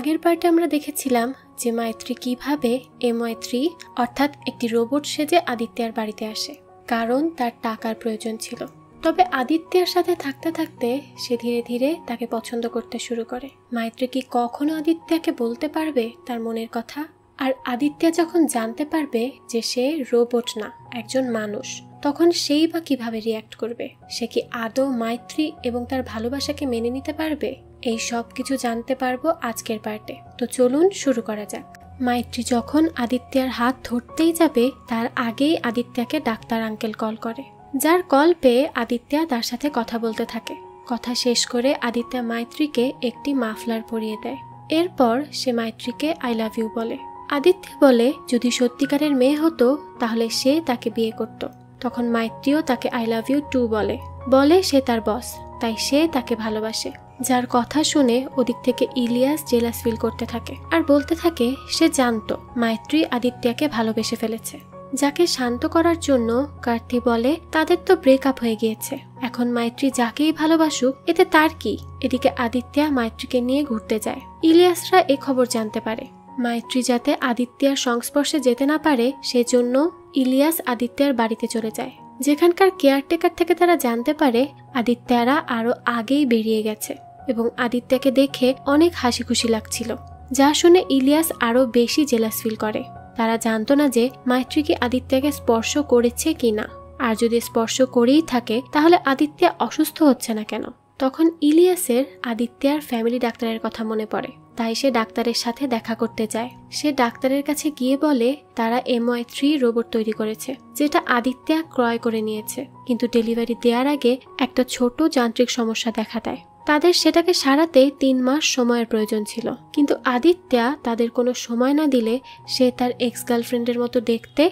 আগের পার্টে আমরা দেখেছিলাম যে মাইত্রী কিভাবে MY3 অর্থাৎ একটি রোবট সেজে আদিত্যার বাড়িতে আসে, কারণ তার টাকার প্রয়োজন ছিল। তবে আদিত্যার সাথে থাকতে থাকতে সে ধীরে ধীরে তাকে পছন্দ করতে শুরু করে। মাইত্রী কি কখনো আদিত্যাকে বলতে পারবে তার মনের কথা? আর আদিত্য যখন জানতে পারবে যে সে রোবট না, একজন মানুষ, তখন সেই বা কিভাবে রিয়্যাক্ট করবে? সে কি আদৌ মাইত্রী এবং তার ভালোবাসাকে মেনে নিতে পারবে? এই সব কিছু জানতে পারবো আজকের পার্টে। তো চলুন শুরু করা যাক। মাইত্রী যখন আদিত্যার হাত ধরতেই যাবে তার আগেই আদিত্যাকে ডাক্তার আঙ্কেল কল করে, যার কল পেয়ে আদিত্য তার সাথে কথা বলতে থাকে। কথা শেষ করে আদিত্য মাইত্রীকে একটি মাফলার পরিয়ে দেয়। এরপর সে মাইত্রীকে আই লাভ ইউ বলে। আদিত্য বলে যদি সত্যিকারের মেয়ে হতো তাহলে সে তাকে বিয়ে করত। তখন মাইত্রীও তাকে আই লাভ ইউ টু বলে সে তার বস, তাই সে তাকে ভালোবাসে। যার কথা শুনে ওদিক থেকে ইলিয়াস জেলাস ফিল করতে থাকে আর বলতে থাকে সে জানতো মাইত্রী আদিত্যকে ভালোবেসে ফেলেছে। যাকে শান্ত করার জন্য কার্তি বলে তাদের তো ব্রেকআপ হয়ে গিয়েছে, এখন মাইত্রী যাকেই ভালোবাসুক এতে তার কি। এদিকে আদিত্য মাইত্রীকে নিয়ে ঘুরতে যায়। ইলিয়াসরা এ খবর জানতে পারে। মাইত্রী যাতে আদিত্যার সংস্পর্শে যেতে না পারে সেজন্য ইলিয়াস আদিত্যের বাড়িতে চলে যায়, যেখানকার কেয়ারটেকার থেকে তারা জানতে পারে আদিত্যরা আরো আগেই বেরিয়ে গেছে এবং আদিত্যকে দেখে অনেক হাসি খুশি লাগছিল, যা শুনে ইলিয়াস আরো বেশি জেলাস ফিল করে। তারা জানতো না যে মাইত্রী কি আদিত্যকে স্পর্শ করেছে কিনা, আর যদি স্পর্শ করেই থাকে তাহলে আদিত্য অসুস্থ হচ্ছে না কেন। তখন ইলিয়াসের আদিত্যর ফ্যামিলি ডাক্তারের কথা মনে পড়ে, তাই সে ডাক্তারের সাথে দেখা করতে যায়। সে ডাক্তারের কাছে গিয়ে বলে তারা MY3 রোবট তৈরি করেছে, যেটা আদিত্য ক্রয় করে নিয়েছে, কিন্তু ডেলিভারি দেওয়ার আগে একটা ছোট যান্ত্রিক সমস্যা দেখা দেয়। তাদের সেটাকে সারাতে 3 মাস সময়ের প্রয়োজন ছিল, কিন্তু আদিত্য তাদের কোনো সময় না দিলে সে তার এক্স গার্লফ্রেন্ডের মতো দেখতে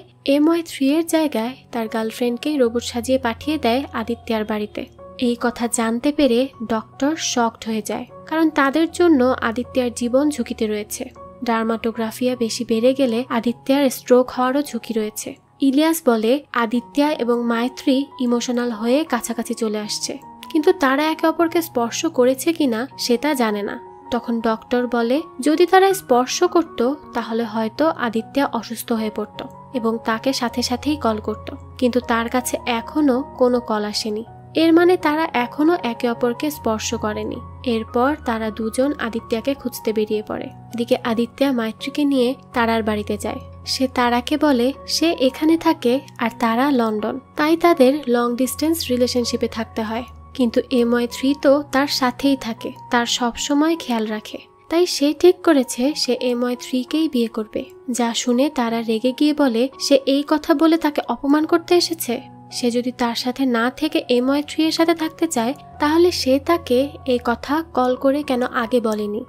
MY3 এর জায়গায় তার গার্লফ্রেন্ডকেই রোবট সাজিয়ে পাঠিয়ে দেয় আদিত্যর বাড়িতে। এই কথা জানতে পেরে ডক্টর শকড হয়ে যায়, কারণ তাদের জন্য আদিত্যর জীবন ঝুঁকিতে রয়েছে। ডার্মাটোগ্রাফিয়া বেশি বেড়ে গেলে আদিত্যর স্ট্রোক হওয়ারও ঝুঁকি রয়েছে। ইলিয়াস বলে আদিত্য এবং মাইত্রী ইমোশনাল হয়ে কাছাকাছি চলে আসছে, কিন্তু তারা একে অপরকে স্পর্শ করেছে কিনা সেটা জানে না। তখন ডক্টর বলে যদি তারা স্পর্শ করত তাহলে হয়তো আদিত্য অসুস্থ হয়ে পড়ত এবং তাকে সাথে সাথেই কল করত, কিন্তু তার কাছে এখনো কোনো কল আসেনি। এর মানে তারা এখনো একে অপরকে স্পর্শ করেনি। এরপর তারা দুজন আদিত্যকে খুঁজতে বেরিয়ে পড়ে। এদিকে আদিত্য মাইত্রীকে নিয়ে তারার বাড়িতে যায়। সে তারাকে বলে সে এখানে থাকে আর তারা লন্ডন, তাই তাদের লং ডিস্টেন্স রিলেশনশিপে থাকতে হয়। কিন্তু MY3 তো তার সাথেই থাকে, তার সব সময় খেয়াল রাখে, তাই সে ঠিক করেছে সে MY3কেই বিয়ে করবে। যা শুনে তারা রেগে গিয়ে বলে সে এই কথা বলে তাকে অপমান করতে এসেছে। সে যদি তার সাথে না থেকে MY3 এর সাথে থাকতে চায় তাহলে সে তাকে এই কথা কল করে কেন আগে বলেনি,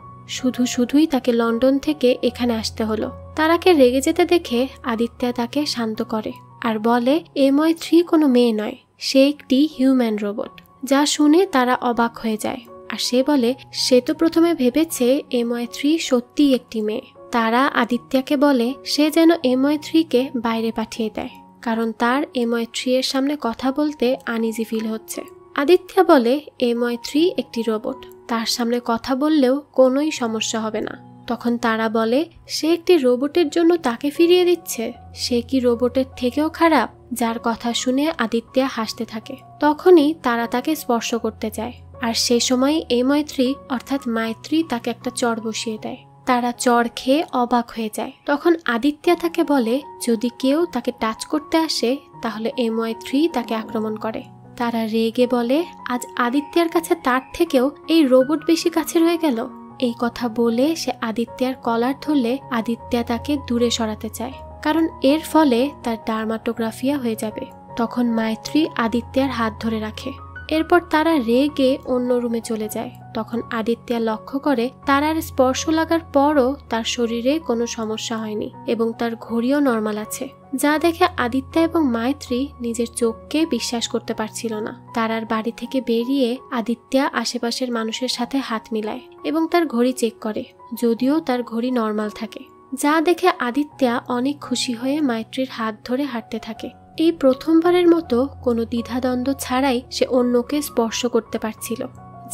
শুধুই তাকে লন্ডন থেকে এখানে আসতে হলো। তারাকে রেগে যেতে দেখে আদিত্য তাকে শান্ত করে আর বলে MY3 কোনো মেয়ে নয়, সে একটি হিউম্যান রোবট। যা শুনে তারা অবাক হয়ে যায় আর সে বলে সে তো প্রথমে ভেবেছে MY3 সত্যিই একটি মেয়ে। তারা আদিত্যকে বলে সে যেন MY3কে বাইরে পাঠিয়ে দেয়, কারণ তার MY3 এর সামনে কথা বলতে আনইজি ফিল হচ্ছে। আদিত্য বলে MY3 একটি রোবট, তার সামনে কথা বললেও কোনোই সমস্যা হবে না। তখন তারা বলে সে একটি রোবটের জন্য তাকে ফিরিয়ে দিচ্ছে, সে কি রোবটের থেকেও খারাপ? যার কথা শুনে আদিত্য হাসতে থাকে। তখনই তারা তাকে স্পর্শ করতে যায় আর সে সময় MY3 অর্থাৎ মাইত্রী তাকে একটা চড় বসিয়ে দেয়। তারা চড় খেয়ে অবাক হয়ে যায়। তখন আদিত্য তাকে বলে যদি কেউ তাকে টাচ করতে আসে তাহলে MY3 তাকে আক্রমণ করে। তারা রেগে বলে আজ আদিত্যর কাছে তার থেকেও এই রোবট বেশি কাছে রয়ে গেল। এই কথা বলে সে আদিত্যর কলার ধরলে আদিত্য তাকে দূরে সরাতে চায়, কারণ এর ফলে তার ডার্মাটোগ্রাফিয়া হয়ে যাবে। তখন মাইত্রী আদিত্যর হাত ধরে রাখে। এরপর তারা রেগে অন্য রুমে চলে যায়। তখন আদিত্য লক্ষ্য করে তারার স্পর্শ লাগার পরও তার শরীরে কোনো সমস্যা হয়নি এবং তার ঘড়িও নর্মাল আছে, যা দেখে আদিত্য এবং মাইত্রী নিজের চোখকে বিশ্বাস করতে পারছিল না। তারার বাড়ি থেকে বেরিয়ে আদিত্য আশেপাশের মানুষের সাথে হাত মিলায় এবং তার ঘড়ি চেক করে, যদিও তার ঘড়ি নর্মাল থাকে। যা দেখে আদিত্য অনেক খুশি হয়ে মাইত্রীর হাত ধরে হাঁটতে থাকে। এই প্রথমবারের মতো কোনো দ্বিধাদ্বন্দ্ব ছাড়াই সে অন্যকে স্পর্শ করতে পারছিল,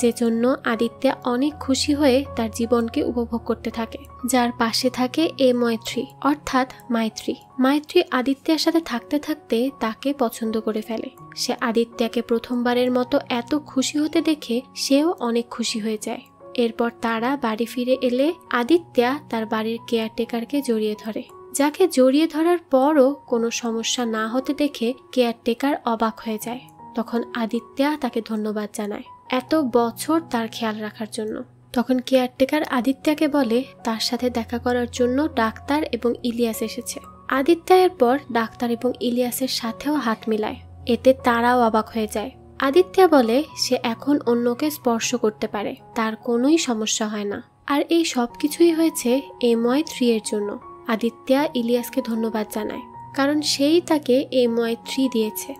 যে জন্য আদিত্য অনেক খুশি হয়ে তার জীবনকে উপভোগ করতে থাকে। যার পাশে থাকে মৈত্রী অর্থাৎ মাইত্রী। মাইত্রী আদিত্যের সাথে থাকতে থাকতে তাকে পছন্দ করে ফেলে। সে আদিত্যকে প্রথমবারের মতো এত খুশি হতে দেখে সেও অনেক খুশি হয়ে যায়। এরপর তারা বাড়ি ফিরে এলে আদিত্যা তার বাড়ির কেয়ারটেকারকে জড়িয়ে ধরে। যাকে জড়িয়ে ধরার পরও কোনো সমস্যা না হতে দেখে কেয়ারটেকার অবাক হয়ে যায়। তখন আদিত্যা তাকে ধন্যবাদ জানায় এত বছর তার খেয়াল রাখার জন্য। তখন কেয়ারটেকার আদিত্যকে বলে তার সাথে দেখা করার জন্য ডাক্তার এবং ইলিয়াস এসেছে। আদিত্য এরপর ডাক্তার এবং ইলিয়াসের সাথেও হাত মিলায়। এতে তারাও অবাক হয়ে যায়। আদিত্য বলে সে এখন অন্যকে স্পর্শ করতে পারে, তার কোনোই সমস্যা হয় না। আর এই সব কিছুই হয়েছে MY3 এর জন্য। আদিত্য ইলিয়াসকে ধন্যবাদ জানায় কারণ সেই তাকে MY3 দিয়েছে।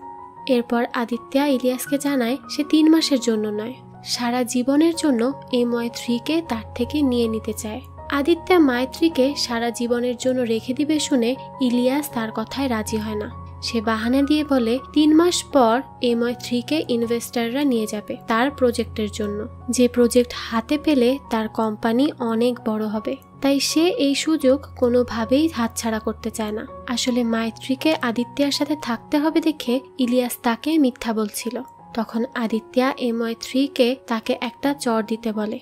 এরপর আদিত্য ইলিয়াসকে জানায় সে 3 মাসের জন্য নয়, সারা জীবনের জন্য MY3কে তার থেকে নিয়ে নিতে চায়। আদিত্য মাইত্রীকে সারা জীবনের জন্য রেখে দিবে শুনে ইলিয়াস তার কথায় রাজি হয় না। সে বাহানা দিয়ে বলে 3 মাস পর MY3কে ইনভেস্টররা নিয়ে যাবে তার প্রজেক্টের জন্য, যে প্রজেক্ট হাতে পেলে তার কোম্পানি অনেক বড় হবে। তাই সে এই সুযোগ কোনোভাবেই হাতছাড়া করতে চায় না। আসলে মাইত্রীকে আদিত্যের সাথে থাকতে হবে দেখে ইলিয়াস তাকে মিথ্যা বলছিল। তখন আদিত্য MY3কে তাকে একটা চড় দিতে বলে।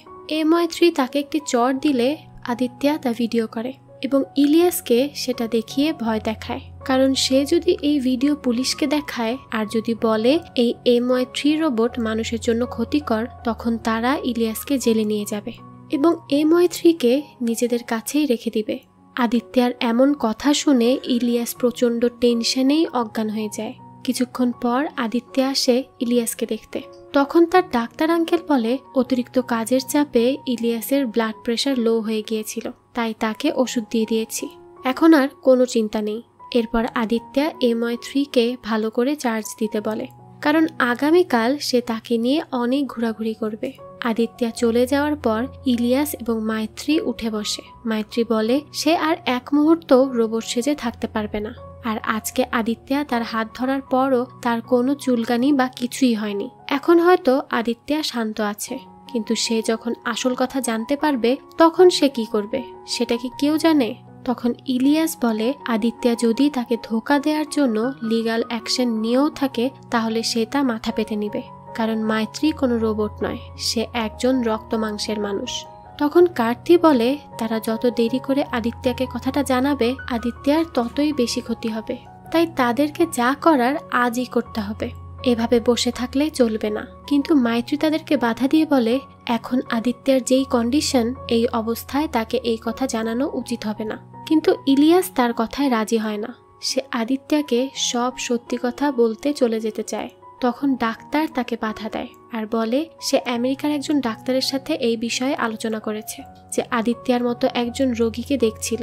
MY3 তাকে একটি চড় দিলে আদিত্য তা ভিডিও করে এবং ইলিয়াসকে সেটা দেখিয়ে ভয় দেখায়। কারণ সে যদি এই ভিডিও পুলিশকে দেখায় আর যদি বলে এই MY3 রোবট মানুষের জন্য ক্ষতিকর, তখন তারা ইলিয়াসকে জেলে নিয়ে যাবে এবং MY3কে নিজেদের কাছেই রেখে দিবে। আদিত্যর এমন কথা শুনে ইলিয়াস প্রচন্ড টেনশনেই অজ্ঞান হয়ে যায়। কিছুক্ষণ পর আদিত্য আসে ইলিয়াসকে দেখতে। তখন তার ডাক্তার আঙ্কেল বলে অতিরিক্ত কাজের চাপে ইলিয়াসের ব্লাড প্রেশার লো হয়ে গিয়েছিল, তাই তাকে ওষুধ দিয়ে দিয়েছি, এখন আর কোনো চিন্তা নেই। এরপর আদিত্য MY3কে ভালো করে চার্জ দিতে বলে কারণ আগামীকাল সে তাকে নিয়ে অনেক ঘোরাঘুরি করবে। আদিত্য চলে যাওয়ার পর ইলিয়াস এবং মাইত্রী উঠে বসে। মাইত্রী বলে সে আর এক মুহূর্ত রোবট সেজে থাকতে পারবে না। আর আজকে আদিত্য তার হাত ধরার পরও তার কোনো চুলকানি বা কিছুই হয়নি। এখন হয়তো আদিত্য শান্ত আছে, কিন্তু সে যখন আসল কথা জানতে পারবে তখন সে কি করবে সেটা কি কেউ জানে? তখন ইলিয়াস বলে আদিত্য যদি তাকে ধোঁকা দেওয়ার জন্য লিগ্যাল অ্যাকশন নিয়েও থাকে তাহলে সে তা মাথা পেতে নিবে, কারণ মাইত্রী কোনো রোবট নয়, সে একজন রক্ত মাংসের মানুষ। তখন কার্তি বলে তারা যত দেরি করে আদিত্যকে কথাটা জানাবে আদিত্যর ততই বেশি ক্ষতি হবে, তাই তাদেরকে যা করার আজই করতে হবে, এভাবে বসে থাকলে চলবে না। কিন্তু মাইত্রী তাদেরকে বাধা দিয়ে বলে এখন আদিত্যর যেই কন্ডিশন, এই অবস্থায় তাকে এই কথা জানানো উচিত হবে না। কিন্তু ইলিয়াস তার কথায় রাজি হয় না, সে আদিত্যকে সব সত্যি কথা বলতে চলে যেতে চায়। তখন ডাক্তার তাকে বাধা দেয় আর বলে সে আমেরিকার একজন ডাক্তারের সাথে এই বিষয়ে আলোচনা করেছে, যে আদিত্যর মতো একজন রোগীকে দেখছিল।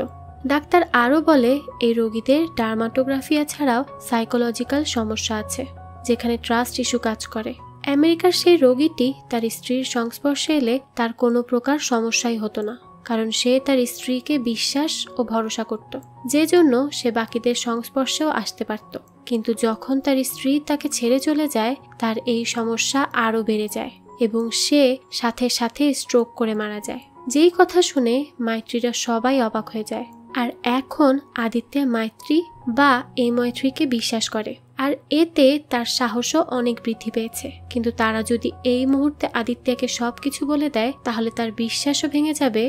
ডাক্তার আরও বলে এই রোগীদের ডার্মাটোগ্রাফিয়া ছাড়াও সাইকোলজিক্যাল সমস্যা আছে, যেখানে ট্রাস্ট ইস্যু কাজ করে। আমেরিকার সেই রোগীটি তার স্ত্রীর সংস্পর্শে এলে তার কোনো প্রকার সমস্যাই হতো না, কারণ সে তার স্ত্রীকে বিশ্বাস ও ভরসা করত, যে জন্য সে বাকিদের সংস্পর্শেও আসতে পারত। কিন্তু যখন তার স্ত্রী তাকে ছেড়ে চলে যায় তার এই সমস্যা আরও বেড়ে যায় এবং সে সাথে সাথে স্ট্রোক করে মারা যায়। যেই কথা শুনে মাইত্রীরা সবাই অবাক হয়ে যায়। আর এখন আদিত্য মাইত্রী বা MY3কে বিশ্বাস করে, আর এতে তার সাহসও অনেক বৃদ্ধি পেয়েছে। কিন্তু তারা যদি এই মুহূর্তে আদিত্যকে সবকিছু বলে দেয় তাহলে তার বিশ্বাসও ভেঙে যাবে,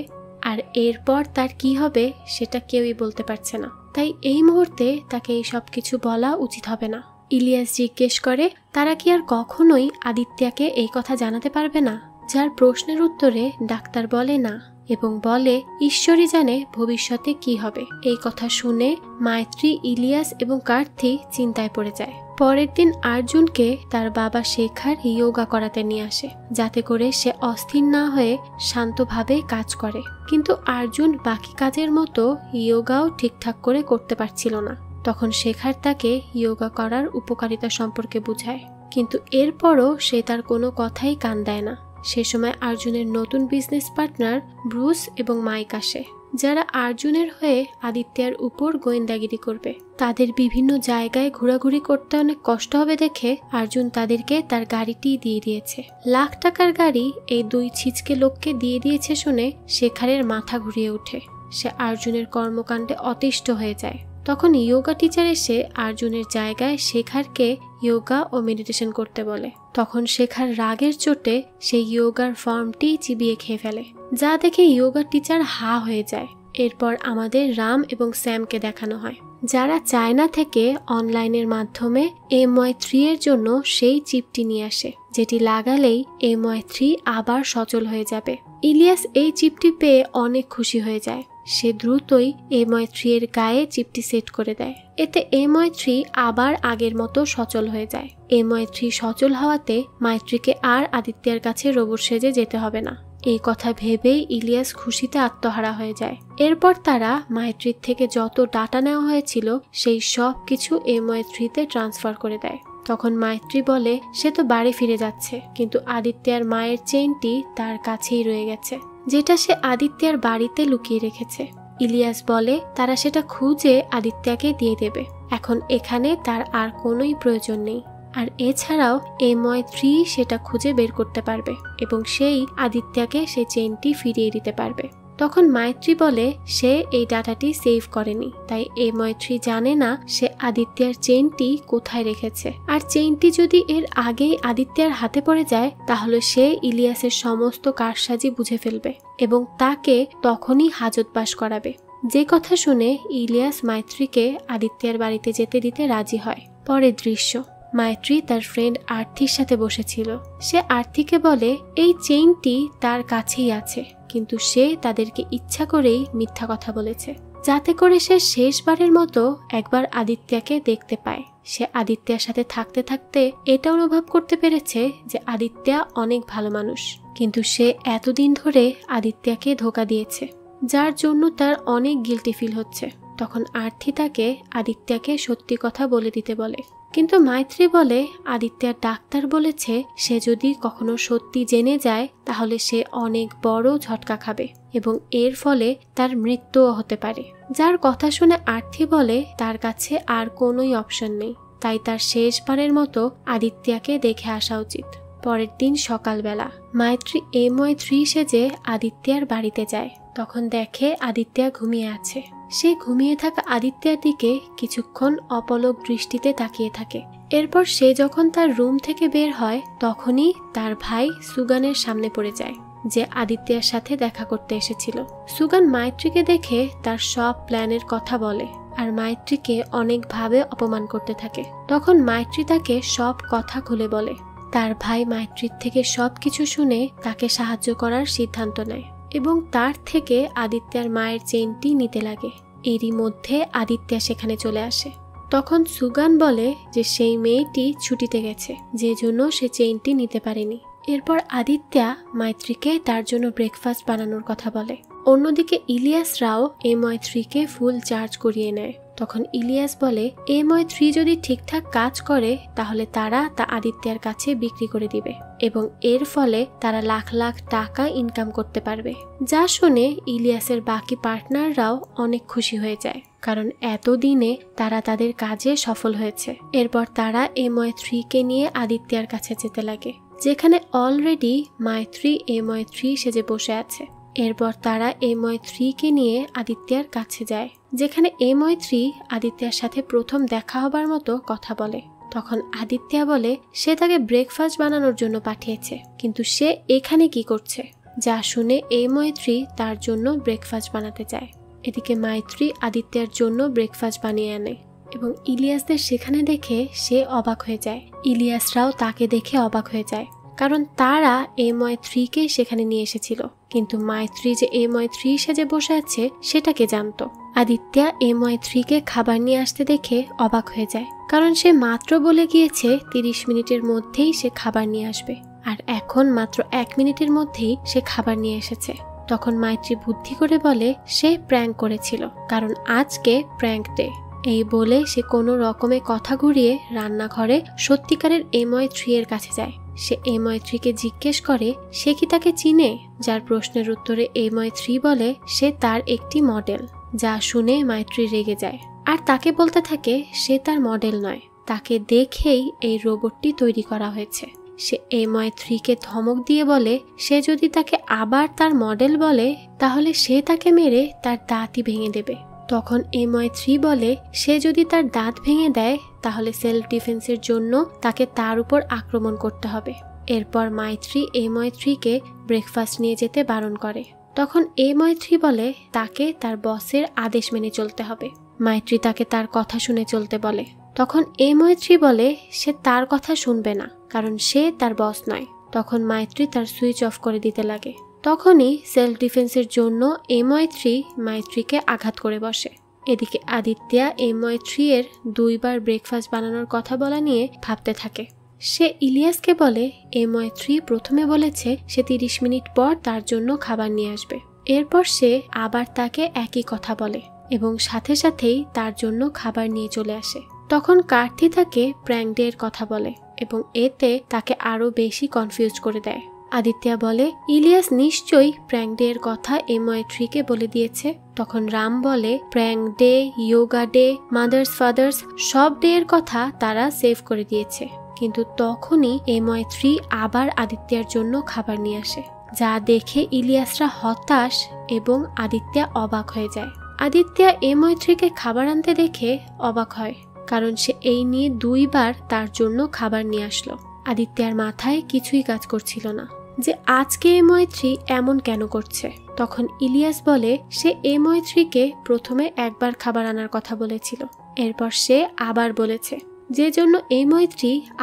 আর এরপর তার কি হবে সেটা কেউই বলতে পারছে না। তাই এই মুহূর্তে তাকে এই সব কিছু বলা উচিত হবে না। ইলিয়াস জিজ্ঞেস করে তারা কি আর কখনোই আদিত্যকে এই কথা জানাতে পারবে না? যার প্রশ্নের উত্তরে ডাক্তার বলে না এবং বলে ঈশ্বরই জানে ভবিষ্যতে কি হবে। এই কথা শুনে মাইত্রী, ইলিয়াস এবং কার্তি চিন্তায় পড়ে যায়। পরের দিন অর্জুনকে তার বাবা শেখার যোগা করাতে নিয়ে আসে, যাতে করে সে অস্থির না হয়ে শান্তভাবে কাজ করে। কিন্তু অর্জুন বাকি কাজের মতো যোগাও ঠিকঠাক করে করতে পারছিল না। তখন শেখার তাকে যোগা করার উপকারিতা সম্পর্কে বুঝায়, কিন্তু এরপরও সে তার কোনো কথাই কান দেয় না। সে সময় অর্জুনের নতুন বিজনেস পার্টনার ব্রুস এবং মাইক আসে। যারা আর্জুনের হয়ে আদিত্যের উপর গোয়েন্দাগিরি করবে। তাদের বিভিন্ন জায়গায় ঘোরাঘুরি করতে অনেক কষ্ট হবে দেখে আর্জুন তাদেরকে তার গাড়িটি দিয়ে দিয়েছে। লাখ টাকার গাড়ি এই দুই ছিচকে লোককে দিয়ে দিয়েছে শুনে শেখারের মাথা ঘুরিয়ে ওঠে। সে আর্জুনের কর্মকাণ্ডে অতিষ্ঠ হয়ে যায়। তখন যোগা টিচার এসে আর্জুনের জায়গায় শেখারকে যোগা ও মেডিটেশন করতে বলে। তখন শেখার রাগের চোটে সেই যোগার ফর্মটি চিবিয়ে খেয়ে ফেলে, যা দেখে যোগা টিচার হা হয়ে যায়। এরপর আমাদের রাম এবং স্যামকে দেখানো হয়, যারা চায়না থেকে অনলাইনের মাধ্যমে MY3 এর জন্য সেই চিপটি নিয়ে আসে, যেটি লাগালেই MY3 আবার সচল হয়ে যাবে। ইলিয়াস এই চিপটি পেয়ে অনেক খুশি হয়ে যায়। সে দ্রুতই MY3 এর গায়ে চিপটি সেট করে দেয়। এতে MY3 আবার আগের মতো সচল হয়ে যায়। MY3 সচল হওয়াতে মাইত্রীকে আর আদিত্যের কাছে রোবট সেজে যেতে হবে না। এই কথা ভেবেই ইলিয়াস খুশিতে আত্মহারা হয়ে যায়। এরপর তারা মাইত্রীর থেকে যত ডাটা নেওয়া হয়েছিল সেই সব কিছু MY3-তে ট্রান্সফার করে দেয়। তখন মাইত্রী বলে সে তো বাড়ি ফিরে যাচ্ছে, কিন্তু আদিত্যের মায়ের চেইনটি তার কাছেই রয়ে গেছে, যেটা সে আদিত্যের বাড়িতে লুকিয়ে রেখেছে। ইলিয়াস বলে তারা সেটা খুঁজে আদিত্যকে দিয়ে দেবে। এখন এখানে তার আর কোনোই প্রয়োজন নেই। আর এছাড়াও MY3 সেটা খুঁজে বের করতে পারবে এবং সেই আদিত্যকে সেই চেইনটি ফিরিয়ে দিতে পারবে। তখন মাইত্রী বলে সে এই ডাটাটি সেভ করেনি, তাই MY3 জানে না সে আদিত্যের চেইনটি কোথায় রেখেছে। আর চেইনটি যদি এর আগেই আদিত্যের হাতে পড়ে যায় তাহলে সে ইলিয়াসের সমস্ত কারসাজি বুঝে ফেলবে এবং তাকে তখনই হাজতবাস করাবে। যে কথা শুনে ইলিয়াস মাইত্রীকে আদিত্যের বাড়িতে যেতে দিতে রাজি হয়। পরের দৃশ্য, মাইত্রী তার ফ্রেন্ড আর্থির সাথে বসেছিল। সে আর্থিকে বলে এই চেইনটি তার কাছেই আছে, কিন্তু সে তাদেরকে ইচ্ছা করেই মিথ্যা কথা বলেছে, যাতে করে সে শেষবারের মতো একবার আদিত্যকে দেখতে পায়। সে আদিত্যের সাথে থাকতে থাকতে এটা অনুভব করতে পেরেছে যে আদিত্যা অনেক ভালো মানুষ, কিন্তু সে এতদিন ধরে আদিত্যকে ধোঁকা দিয়েছে, যার জন্য তার অনেক গিল্টি ফিল হচ্ছে। তখন আর্থি তাকে আদিত্যকে সত্যি কথা বলে দিতে বলে, কিন্তু মাইত্রী বলে আদিত্যর ডাক্তার বলেছে সে যদি কখনো সত্যি জেনে যায় তাহলে সে অনেক বড় ঝটকা খাবে এবং এর ফলে তার মৃত্যুও হতে পারে। যার কথা শুনে আর্থি বলে তার কাছে আর কোনোই অপশন নেই, তাই তার শেষবারের মতো আদিত্যকে দেখে আসা উচিত। পরের দিন সকালবেলা মাইত্রী MY3 সেজে আদিত্যর বাড়িতে যায়। তখন দেখে আদিত্যা ঘুমিয়ে আছে। সে ঘুমিয়ে থাকা আদিত্যের দিকে কিছুক্ষণ অপলক দৃষ্টিতে তাকিয়ে থাকে। এরপর সে যখন তার রুম থেকে বের হয় তখনই তার ভাই সুগানের সামনে পড়ে যায়, যে আদিত্যের সাথে দেখা করতে এসেছিল। সুগান মাইত্রীকে দেখে তার সব প্ল্যানের কথা বলে আর মাইত্রীকে অনেকভাবে অপমান করতে থাকে। তখন মাইত্রী তাকে সব কথা খুলে বলে। তার ভাই মাইত্রীর থেকে সবকিছু শুনে তাকে সাহায্য করার সিদ্ধান্ত নেয় এবং তার থেকে আদিত্যর মায়ের চেইনটি নিতে লাগে। এরই মধ্যে আদিত্যা সেখানে চলে আসে। তখন সুগান বলে যে সেই মেয়েটি ছুটিতে গেছে, যে জন্য সে চেইনটি নিতে পারেনি। এরপর আদিত্যা মাইত্রীকে তার জন্য ব্রেকফাস্ট বানানোর কথা বলে। অন্যদিকে ইলিয়াসরাও MY3-কে ফুল চার্জ করিয়ে নেয়। তখন ইলিয়াস বলে MY3 যদি ঠিকঠাক কাজ করে তাহলে তারা তা আদিত্যের কাছে বিক্রি করে দিবে এবং এর ফলে তারা লাখ লাখ টাকা ইনকাম করতে পারবে। যা শুনে ইলিয়াসের বাকি পার্টনাররাও অনেক খুশি হয়ে যায়, কারণ এতদিনে তারা তাদের কাজে সফল হয়েছে। এরপর তারা MY3-কে নিয়ে আদিত্যের কাছে যেতে লাগে, যেখানে অলরেডি মাইত্রী MY3 সেজে বসে আছে। এরপর তারা MY3-কে নিয়ে আদিত্যের কাছে যায়, যেখানে MY3 আদিত্যের সাথে প্রথম দেখা হবার মতো কথা বলে। তখন আদিত্যা বলে সে তাকে ব্রেকফাস্ট বানানোর জন্য পাঠিয়েছে, কিন্তু সে এখানে কি করছে। যা শুনে MY3 তার জন্য ব্রেকফাস্ট বানাতে যায়। এদিকে মাইত্রী আদিত্যের জন্য ব্রেকফাস্ট বানিয়ে আনে এবং ইলিয়াসদের সেখানে দেখে সে অবাক হয়ে যায়। ইলিয়াসরাও তাকে দেখে অবাক হয়ে যায়, কারণ তারা MY3-কে সেখানে নিয়ে এসেছিল, কিন্তু মাইত্রী যে MY3 সেজে বসে আছে সেটা কে জানতো। আদিত্যা MY3-কে খাবার নিয়ে আসতে দেখে অবাক হয়ে যায়, কারণ সে মাত্র বলে গিয়েছে 30 মিনিটের মধ্যেই সে খাবার নিয়ে আসবে, আর এখন মাত্র 1 মিনিটের মধ্যেই সে খাবার নিয়ে এসেছে। তখন মাইত্রী বুদ্ধি করে বলে সে প্র্যাঙ্ক করেছিল, কারণ আজকে প্র্যাঙ্ক ডে। এই বলে সে কোনো রকমে কথা ঘুরিয়ে রান্নাঘরে সত্যিকারের MY3 এর কাছে যায় সে MI3 কে জিজ্ঞেস করে সে কি তাকে চিনে, যার প্রশ্নের উত্তরে MI3 বলে সে তার একটি মডেল। যা শুনে মাইত্রী রেগে যায় আর তাকে বলতে থাকে সে তার মডেল নয়, তাকে দেখেই এই রোবটটি তৈরি করা হয়েছে। সে MI3 কে ধমক দিয়ে বলে সে যদি তাকে আবার তার মডেল বলে তাহলে সে তাকে মেরে তার দাঁতই ভেঙে দেবে। তখন MI3 বলে সে যদি তার দাঁত ভেঙে দেয় তাহলে সেলফ ডিফেন্সের জন্য তাকে তার উপর আক্রমণ করতে হবে। এরপর মাইত্রী MI3 কে ব্রেকফাস্ট নিয়ে যেতে বারণ করে। তখন MI3 বলে তাকে তার বসের আদেশ মেনে চলতে হবে। মাইত্রী তাকে তার কথা শুনে চলতে বলে। তখন MI3 বলে সে তার কথা শুনবে না, কারণ সে তার বস নয়। তখন মাইত্রী তার সুইচ অফ করে দিতে লাগে। তখনই সেলফ ডিফেন্সের জন্য MI3 মাইত্রীকে আঘাত করে বসে। এদিকে আদিত্যা MI3 এর 2 বার ব্রেকফাস্ট বানানোর কথা বলা নিয়ে ভাবতে থাকে। সে ইলিয়াসকে বলে MI3 প্রথমে বলেছে সে 30 মিনিট পর তার জন্য খাবার নিয়ে আসবে। এরপর সে আবার তাকে একই কথা বলে এবং সাথে সাথেই তার জন্য খাবার নিয়ে চলে আসে। তখন কার্থি তাকে প্র্যাঙ্ক ডে এর কথা বলে এবং এতে তাকে আরো বেশি কনফিউজ করে দেয়। আদিত্যা বলে ইলিয়াস নিশ্চয়ই প্র্যাঙ্ক ডে এর কথা MI3 কে বলে দিয়েছে। তখন রাম বলে prank day, yoga day, mother's father's সব ডে এর কথা তারা সেভ করে দিয়েছে। কিন্তু তখনই MI3 আবার আদিত্যার জন্য খাবার নিয়ে আসে, যা দেখে ইলিয়াসরা হতাশ এবং আদিত্যা অবাক হয়ে যায়। আদিত্যা MI3 কে খাবার আনতে দেখে অবাক হয়, কারণ সে এই নিয়ে 2 বার তার জন্য খাবার নিয়ে আসলো। আদিত্যার মাথায় কিছুই কাজ করছিল না যে আজকে MI3 এমন কেন করছে। তখন ইলিয়াস বলে সে MI3 কে প্রথমে একবার খাবার আনার কথা বলেছিল, এরপর সে আবার বলেছে, যে জন্য MI3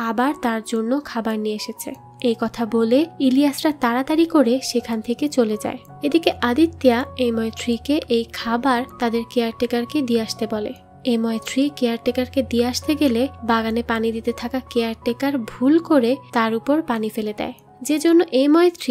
আবার তার জন্য খাবার নিয়ে এসেছে। এই কথা বলে ইলিয়াসরা তাড়াতাড়ি করে সেখান থেকে চলে যায়। এদিকে আদিত্যা MI3 কে এই খাবার তাদের কেয়ারটেকারকে দিয়ে আসতে বলে। MI3 কেয়ারটেকারকে দিয়ে আসতে গেলে বাগানে পানি দিতে থাকা কেয়ারটেকার ভুল করে তার উপর পানি ফেলে দেয়, যে জন্য MI3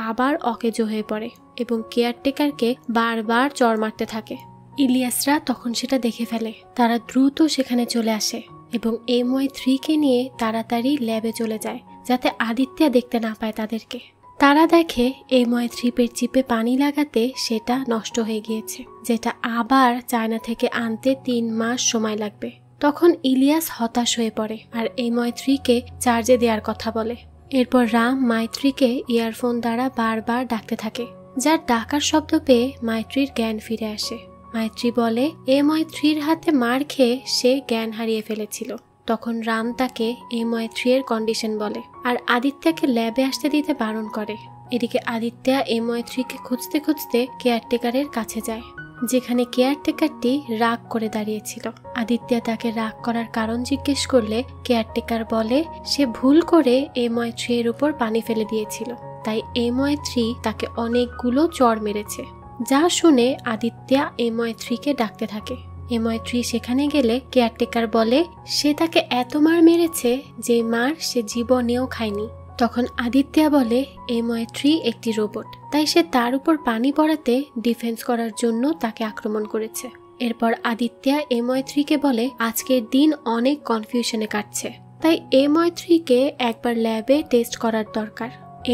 আবার অকেজো হয়ে পড়ে এবং কেয়ারটেকারকে বারবার চড় মারতে থাকে। ইলিয়াসরা তখন সেটা দেখে ফেলে। তারা দ্রুত সেখানে চলে আসে এবং MI3 কে নিয়ে তাড়াতাড়ি ল্যাবে চলে যায় যাতে আদিত্যা দেখতে না পায় তাদেরকে। তারা দেখে MI3 এর চিপে পানি লাগাতে সেটা নষ্ট হয়ে গিয়েছে, যেটা আবার চায়না থেকে আনতে 3 মাস সময় লাগবে। তখন ইলিয়াস হতাশ হয়ে পড়ে আর MI3 কে চার্জে দেওয়ার কথা বলে। এরপর রাম মাইত্রীকে ইয়ারফোন দ্বারা বারবার ডাকতে থাকে, যার ডাকার শব্দ পেয়ে মাইত্রীর জ্ঞান ফিরে আসে। মাইত্রী বলে MI3 হাতে মার খেয়ে সে জ্ঞান হারিয়ে ফেলেছিল। তখন রাম তাকে MI3 এর কন্ডিশন বলে আর আদিত্যাকে ল্যাবে আসতে দিতে বারণ করে। এদিকে আদিত্যা MI3 কে খুঁজতে খুঁজতে কেয়ারটেকারের কাছে যায়, যেখানে কেয়ারটেকারটি রাগ করে দাঁড়িয়েছিল। আদিত্যা তাকে রাগ করার কারণ জিজ্ঞেস করলে কেয়ারটেকার বলে সে ভুল করে MI3 এর উপর পানি ফেলে দিয়েছিল, তাই MI3 তাকে অনেকগুলো চড় মেরেছে। যা শুনে আদিত্যা MI3 কে ডাকতে থাকে। MI3 সেখানে গেলে কেয়ারটেকার বলে সে তাকে এত মার মেরেছে যে মার সে জীবনেও খায়নি। তখন আদিত্যা বলে MI3 একটি রোবট, তাই সে তার উপর পানি পড়াতে ডিফেন্স করার জন্য তাকে আক্রমণ করেছে। এরপর আদিত্যা MI3 কে বলে আজকের দিন অনেক কনফিউশনে কাটছে, তাই MI3 কে একবার ল্যাবে টেস্ট করার দরকার।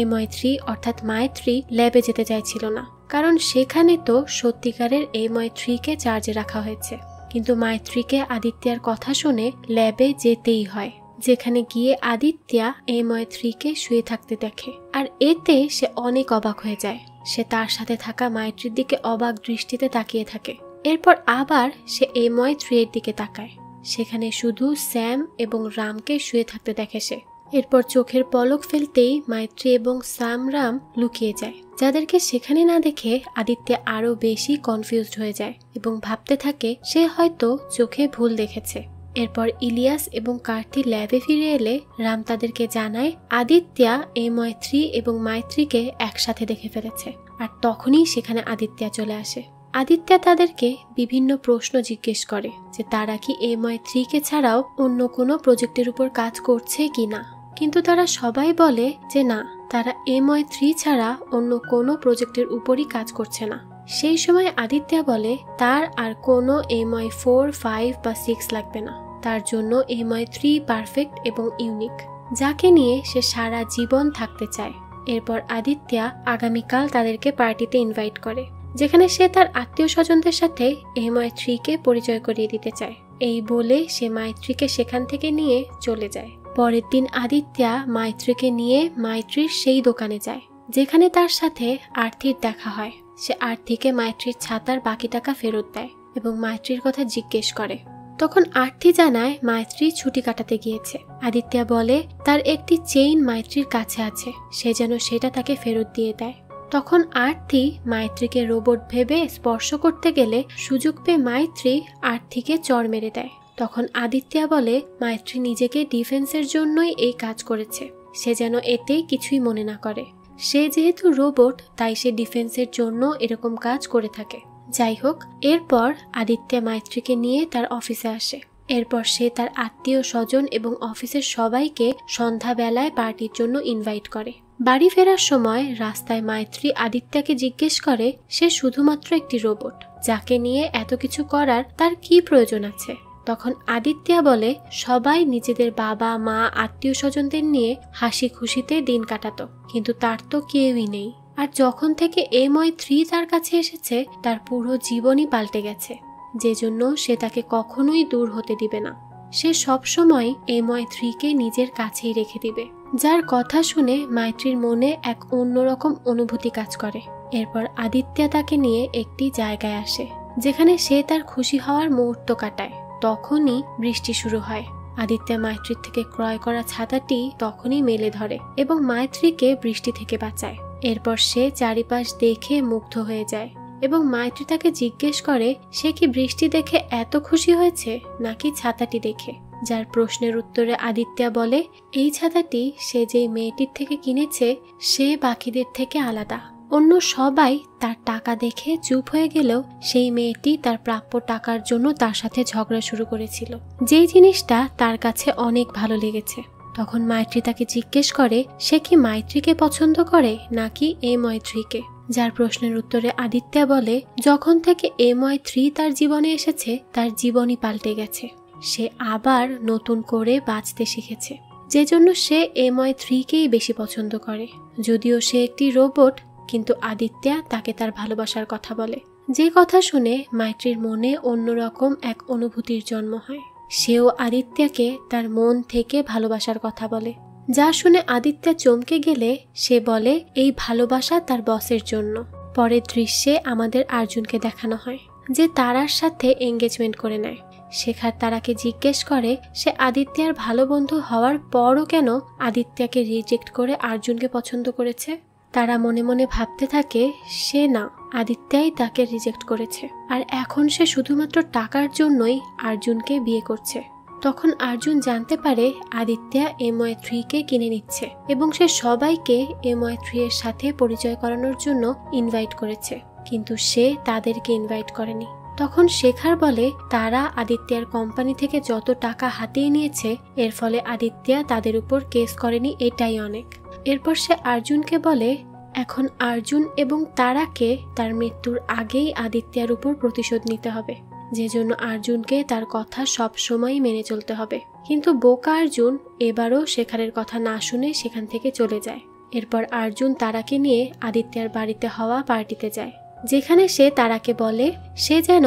MI3 অর্থাৎ মাইত্রী ল্যাবে যেতে চাইছিল না, কারণ সেখানে তো সত্যিকারের MI3 কে চার্জে রাখা হয়েছে। কিন্তু মাইত্রীকে আদিত্যার কথা শুনে ল্যাবে যেতেই হয়, যেখানে গিয়ে আদিত্যা MI3 কে শুয়ে থাকতে দেখে আর এতে সে অনেক অবাক হয়ে যায়। সে তার সাথে থাকা মাইত্রীর দিকে অবাক দৃষ্টিতে তাকিয়ে থাকে। এরপর আবার সে MI3 এর দিকে তাকায়, সেখানে শুধু স্যাম এবং রামকে শুয়ে থাকতে দেখে সে। এরপর চোখের পলক ফেলতেই মাইত্রী এবং স্যাম রাম লুকিয়ে যায়, যাদেরকে সেখানে না দেখে আদিত্যা আরো বেশি কনফিউজড হয়ে যায় এবং ভাবতে থাকে সে হয়তো চোখে ভুল দেখেছে। এরপর ইলিয়াস এবং কার্তি ল্যাবে ফিরে এলে রাম তাদেরকে জানায় আদিত্যা MI3 এবং মাইত্রীকে একসাথে দেখে ফেলেছে, আর তখনই সেখানে আদিত্যা চলে আসে। আদিত্যা তাদেরকে বিভিন্ন প্রশ্ন জিজ্ঞেস করে যে তারা কি MI3 কে ছাড়াও অন্য কোনো প্রজেক্টের উপর কাজ করছে কিনা, কিন্তু তারা সবাই বলে যে না, তারা MI3 ছাড়া অন্য কোনো প্রজেক্টের উপরই কাজ করছে না। সেই সময় আদিত্যা বলে তার আর কোনো MI4, 5 বা 6 লাগবে না, তার জন্য MI3 পারফেক্ট এবং ইউনিক। যাকে নিয়ে সে সারা জীবন থাকতে চায়। এরপর আদিত্যা আগামীকাল তাদেরকে পার্টিতে ইনভাইট করে, যেখানে সে তার আত্মীয় স্বজনদের সাথে মৈত্রীকে পরিচয় করিয়ে দিতে চায়। এই বলে সে মৈত্রীকে সেখান থেকে নিয়ে চলে যায়। পরের দিন আদিত্যা মৈত্রীকে নিয়ে মৈত্রীর সেই দোকানে যায় যেখানে তার সাথে আরতির দেখা হয়। সে আরতিকে মৈত্রীর ছাতার বাকি টাকা ফেরত দেয় এবং মৈত্রীর কথা জিজ্ঞেস করে। তখন আরতি জানায় মৈত্রী ছুটি কাটাতে গিয়েছে। আদিত্যা বলে তার একটি চেইন মৈত্রীর কাছে আছে, সে যেন সেটা তাকে ফেরত দিয়ে দেয়। তখন আরতি মৈত্রীকে রোবট ভেবে স্পর্শ করতে গেলে সুযোগ পেয়ে মৈত্রী আরতিকে চড় মেরে দেয়। তখন আদিত্যা বলে মৈত্রী নিজেকে ডিফেন্সের জন্যই এই কাজ করেছে, সে যেন এতে কিছুই মনে না করে। সে যেহেতু রোবট তাই সে ডিফেন্সের জন্য এরকম কাজ করে থাকে। যাই হোক, এরপর আদিত্যা মৈত্রীকে নিয়ে তার অফিসে আসে। এরপর সে তার আত্মীয় স্বজন এবং অফিসের সবাইকে সন্ধ্যাবেলায় পার্টির জন্য ইনভাইট করে। বাড়ি ফেরার সময় রাস্তায় মৈত্রী আদিত্যাকে জিজ্ঞেস করে সে শুধুমাত্র একটি রোবট, যাকে নিয়ে এত কিছু করার তার কি প্রয়োজন আছে। তখন আদিত্যা বলে সবাই নিজেদের বাবা মা আত্মীয় স্বজনদের নিয়ে হাসি খুশিতে দিন কাটাতো, কিন্তু তার তো কেউই নেই। আর যখন থেকে মৈত্রী তার কাছে এসেছে তার পুরো জীবনই পাল্টে গেছে, যে জন্য সে তাকে কখনোই দূর হতে দিবে না। সে সবসময় মৈত্রীকে নিজের কাছেই রেখে দিবে। যার কথা শুনে মৈত্রীর মনে এক অন্যরকম অনুভূতি কাজ করে। এরপর আদিত্যা তাকে নিয়ে একটি জায়গায় আসে যেখানে সে তার খুশি হওয়ার মুহূর্ত কাটায়। তখনই বৃষ্টি শুরু হয়। আদিত্যা মৈত্রীর থেকে ক্রয় করা ছাতাটি তখনই মেলে ধরে এবং মৈত্রীকে বৃষ্টি থেকে বাঁচায়। এরপর সে চারিপাশ দেখে মুগ্ধ হয়ে যায় এবং মৈত্রী তাকে জিজ্ঞেস করে সে কি বৃষ্টি দেখে এত খুশি হয়েছে নাকি ছাতাটি দেখে। যার প্রশ্নের উত্তরে আদিত্যা বলে এই ছাতাটি সে যেই মেয়েটির থেকে কিনেছে সে বাকিদের থেকে আলাদা। অন্য সবাই তার টাকা দেখে চুপ হয়ে গেলেও সেই মেয়েটি তার প্রাপ্য টাকার জন্য তার সাথে ঝগড়া শুরু করেছিল, যেই জিনিসটা তার কাছে অনেক ভালো লেগেছে। তখন মৈত্রী তাকে জিজ্ঞেস করে সে কি মৈত্রীকে পছন্দ করে নাকি মৈত্রীকে। যার প্রশ্নের উত্তরে আদিত্যা বলে যখন থেকে মৈত্রী তার জীবনে এসেছে তার জীবনই পাল্টে গেছে, সে আবার নতুন করে বাঁচতে শিখেছে, যে জন্য সে মৈত্রীকেই বেশি পছন্দ করে। যদিও সে একটি রোবট, কিন্তু আদিত্যা তাকে তার ভালোবাসার কথা বলে। যে কথা শুনে মৈত্রীর মনে অন্যরকম এক অনুভূতির জন্ম হয়। সেও আদিত্যাকে তার মন থেকে ভালোবাসার কথা বলে। যা শুনে আদিত্যা চমকে গেলে সে বলে এই ভালোবাসা তার বসের জন্য। পরের দৃশ্যে আমাদের আর্জুনকে দেখানো হয় যে তারার সাথে এঙ্গেজমেন্ট করে নেয়। শেখার তারাকে জিজ্ঞেস করে সে আদিত্যার ভালো বন্ধু হওয়ার পরও কেন আদিত্যাকে রিজেক্ট করে আর্জুনকে পছন্দ করেছে। তারা মনে মনে ভাবতে থাকে সে না, আদিত্যাই তাকে রিজেক্ট করেছে আর এখন সে শুধুমাত্র টাকার জন্যই আর্জুনকে বিয়ে করছে। তখন আর্জুন জানতে পারে আদিত্যা মৈত্রীকে কিনে নিচ্ছে এবং সে সবাইকে মৈত্রীর সাথে পরিচয় করানোর জন্য ইনভাইট করেছে, কিন্তু সে তাদেরকে ইনভাইট করেনি। তখন শেখার বলে তারা আদিত্যার কোম্পানি থেকে যত টাকা হাতিয়ে নিয়েছে এর ফলে আদিত্যা তাদের উপর কেস করেনি, এটাই অনেক। এরপর সে আর্জুনকে বলে এখন আর্জুন এবং তারাকে তার মৃত্যুর আগেই আদিত্যার উপর প্রতিশোধ নিতে হবে, যে জন্য আর্জুনকে তার কথা সব সময় মেনে চলতে হবে। কিন্তু বোকা আর্জুন এবারও শেখারের কথা না শুনে সেখান থেকে চলে যায়। এরপর আর্জুন তারাকে নিয়ে আদিত্যার বাড়িতে হওয়া পার্টিতে যায়, যেখানে সে তারাকে বলে সে যেন